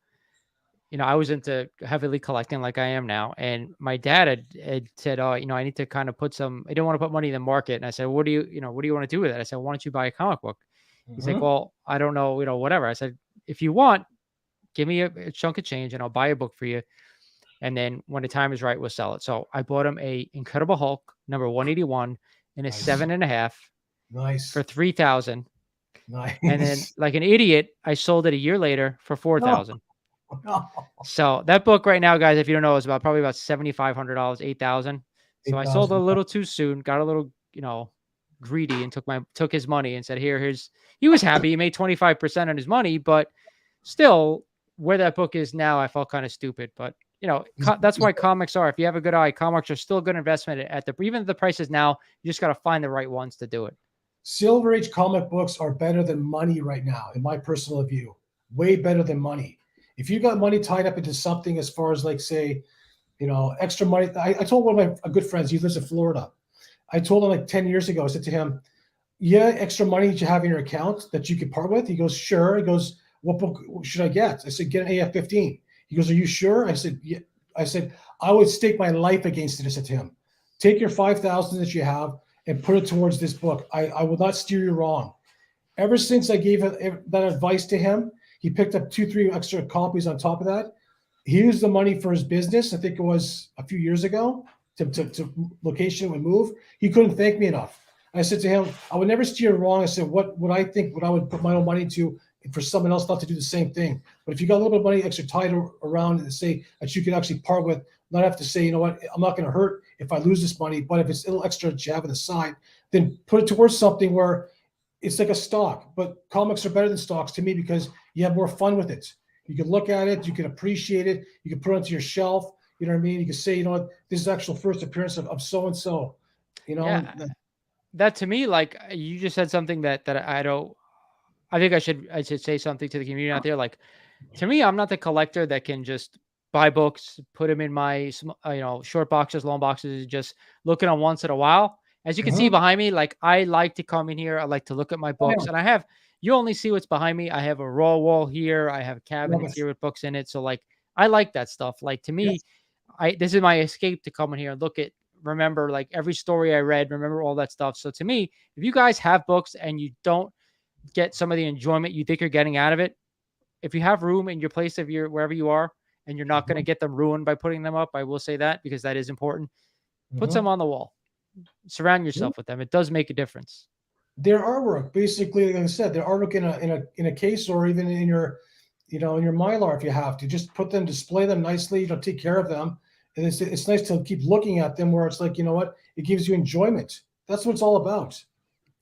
I was into heavily collecting like I am now. And my dad had said, oh, I need to kind of I didn't want to put money in the market. And I said, what do you want to do with it? I said, why don't you buy a comic book? He's like, well, I don't know, whatever. I said, if you want, give me a chunk of change and I'll buy a book for you. And then when the time is right, we'll sell it. So I bought him a Incredible Hulk number 181 in a 7.5 Nice. for $3,000. Nice. And then like an idiot, I sold it a year later for $4,000. Oh. So that book right now, guys, if you don't know, is probably about $7,500, $8,000. So I sold it a little too soon, got a little, greedy, and took his money and said, here's. He was happy. He made 25% on his money, but still, where that book is now, I felt kind of stupid. But that's why comics are. If you have a good eye, comics are still a good investment even the prices now. You just got to find the right ones to do it. Silver Age comic books are better than money right now, in my personal view. Way better than money. If you got money tied up into something, as far as like, say, extra money. I told one of my good friends, he lives in Florida. I told him like 10 years ago, I said to him, yeah, extra money that you have in your account that you could part with? He goes, sure. He goes, what book should I get? I said, get an AF15. He goes, are you sure? I said, yeah. I said, I would stake my life against it. I said to him, take your 5,000 that you have and put it towards this book. I will not steer you wrong. Ever since I gave that advice to him, he picked up 2-3 extra copies on top of that. He used the money for his business. I think it was a few years ago to location would move. He couldn't thank me enough. I said to him, I would never steer wrong. I said, what would I think, what I would put my own money to for someone else not to do the same thing. But if you got a little bit of money extra tied around and say that you could actually part with, not have to say, you know what, I'm not going to hurt if I lose this money, but if it's a little extra that you have on the side, then put it towards something where it's like a stock. But comics are better than stocks to me because you have more fun with it. You can look at it, you can appreciate it, you can put it onto your shelf. You know what I mean? You can say, you know what, this is actual first appearance of so-and-so, Yeah. That to me, like you just said something that I don't. I think I should say something to the community out there. Like, to me, I'm not the collector that can just buy books, put them in my short boxes, long boxes, just looking on once in a while. As you can see behind me, like I like to come in here. I like to look at my books, and you only see what's behind me. I have a raw wall here. I have cabinets here with books in it. So like, I like that stuff. Like to me, this is my escape to come in here and remember like every story I read, remember all that stuff. So to me, if you guys have books and you don't get some of the enjoyment you think you're getting out of it, if you have room in your place of wherever you are, and you're not going to get them ruined by putting them up, I will say that because that is important. Put some on the wall. Surround yourself with them. It does make a difference. Their artwork, basically, like I said, their artwork in a case or even in your, in your Mylar if you have to. Just put them, display them nicely. Take care of them, and it's nice to keep looking at them. Where it's like, you know what, it gives you enjoyment. That's what it's all about.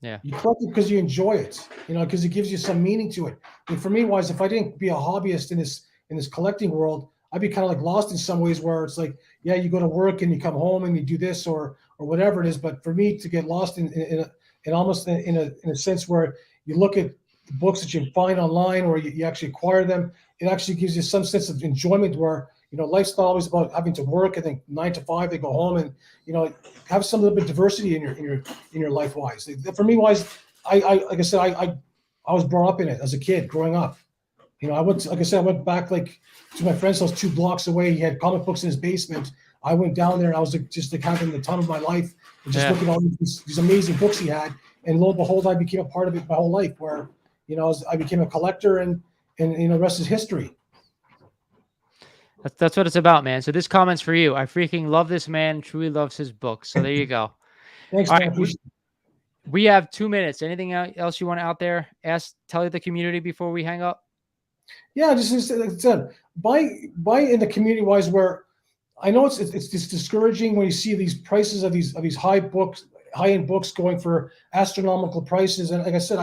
Yeah. You collect it because you enjoy it, because it gives you some meaning to it. And for me, if I didn't be a hobbyist in this collecting world, I'd be kind of like lost in some ways where it's like, yeah, you go to work and you come home and you do this or whatever it is. But for me to get lost in almost in a sense where you look at the books that you find online or you actually acquire them, it actually gives you some sense of enjoyment where, life's not always about having to work. I think 9 to 5, they go home and, have some little bit of diversity in your life wise. For me wise, I like I said, I was brought up in it as a kid growing up. I went back like to my friend's house 2 blocks away. He had comic books in his basement. I went down there and I was just having the time of my life and just looking at all these amazing books he had. And lo and behold, I became a part of it my whole life where, I became a collector and the rest is history. That's what it's about, man. So this comment's for you. I freaking love this man. Truly loves his books. So there you go. Thanks, All man. I right, appreciate it. we have 2 minutes. Anything else you want out there? Tell the community before we hang up. Yeah, just like I said, buy in the community wise where I know it's just discouraging when you see these prices of these high end books going for astronomical prices. And like I said,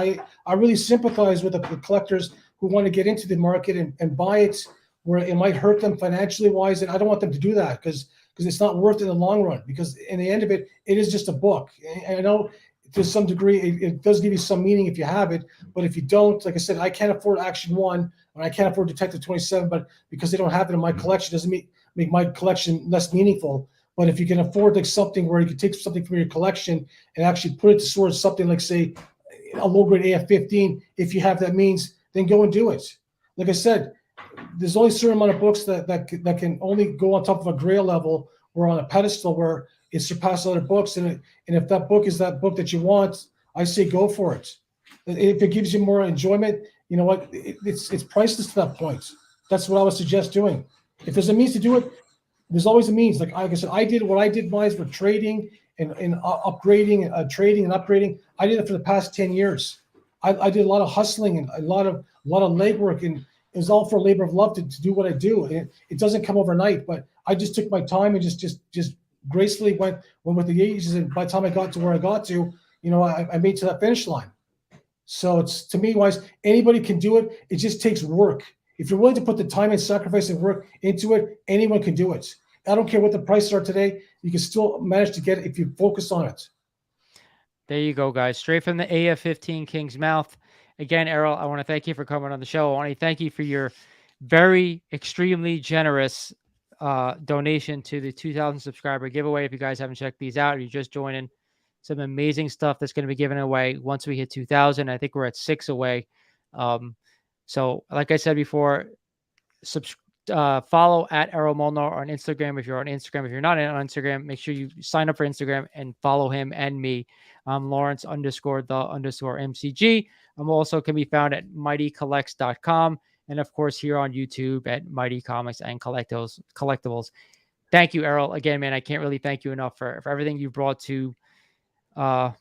I really sympathize with the collectors who want to get into the market and buy it where it might hurt them financially wise. And I don't want them to do that because it's not worth it in the long run. Because in the end of it, it is just a book. And I know to some degree it does give you some meaning if you have it, but if you don't, like I said, I can't afford Action 1 and I can't afford Detective 27, but because they don't have it in my collection doesn't make my collection less meaningful. But if you can afford like something where you can take something from your collection and actually put it towards something like, say, a low grade AF15, if you have that means, then go and do it. Like I said, there's only a certain amount of books that can only go on top of a Grail level or on a pedestal where it surpasses other books. And if that book is that book that you want, I say go for it. If it gives you more enjoyment, you know what? It's priceless to that point. That's what I would suggest doing. If there's a means to do it, there's always a means. Like I said, I did what I did mine for trading and upgrading, trading and upgrading. I did it for the past 10 years. I did a lot of hustling and a lot of legwork, and it was all for labor of love to do what I do. It doesn't come overnight, but I just took my time and just gracefully went with the ages. And by the time I got to where I got to, you know, I made to that finish line. So it's, to me, wise, anybody can do it. It just takes work. If you're willing to put the time and sacrifice and work into it, anyone can do it. I don't care what the prices are today. You can still manage to get it if you focus on it. There you go, guys. Straight from the AF15 King's mouth. Again, Errol, I want to thank you for coming on the show. I want to thank you for your very extremely generous donation to the 2,000 subscriber giveaway. If you guys haven't checked these out, you're just joining, some amazing stuff that's going to be given away once we hit 2,000. I think we're at 6 away. So like I said before, follow at Errol Molnar on Instagram if you're on Instagram. If you're not on Instagram, make sure you sign up for Instagram and follow him and me. Lawrence _the_MCG. Also can be found at mightycollects.com. And of course, here on YouTube at Mighty Comics and Collectibles. Thank you, Errol. Again, man, I can't really thank you enough for everything you brought to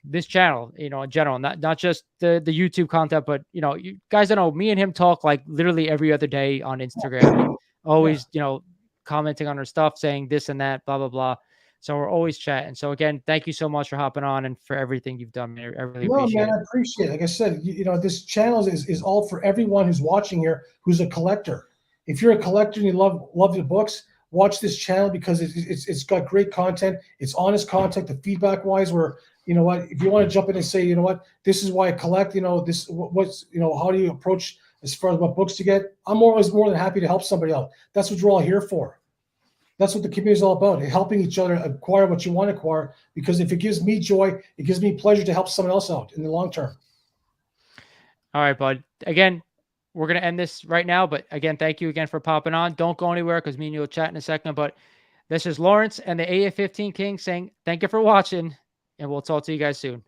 this channel, you know, in general, not just the YouTube content, but, you know, you guys don't know, me and him talk like literally every other day on Instagram, always, you know, commenting on our stuff, saying this and that, blah, blah, blah. So we're always chatting. So again, thank you so much for hopping on and for everything you've done. Man. I really appreciate it. I appreciate it. Like I said, you know, this channel is all for everyone who's watching here, who's a collector. If you're a collector and you love the books, watch this channel because it's got great content. It's honest content. The feedback wise, where, you know what, if you want to jump in and say, you know what, this is why I collect, you know, this, what's, you know, how do you approach as far as what books to get? I'm always more than happy to help somebody out. That's what we're all here for. That's what the community is all about, helping each other acquire what you want to acquire, because if it gives me joy, it gives me pleasure to help someone else out in the long term. All right, bud. Again, we're going to end this right now, but again, thank you again for popping on. Don't go anywhere because me and you will chat in a second, but this is Lawrence and the AF15 King saying thank you for watching, and we'll talk to you guys soon.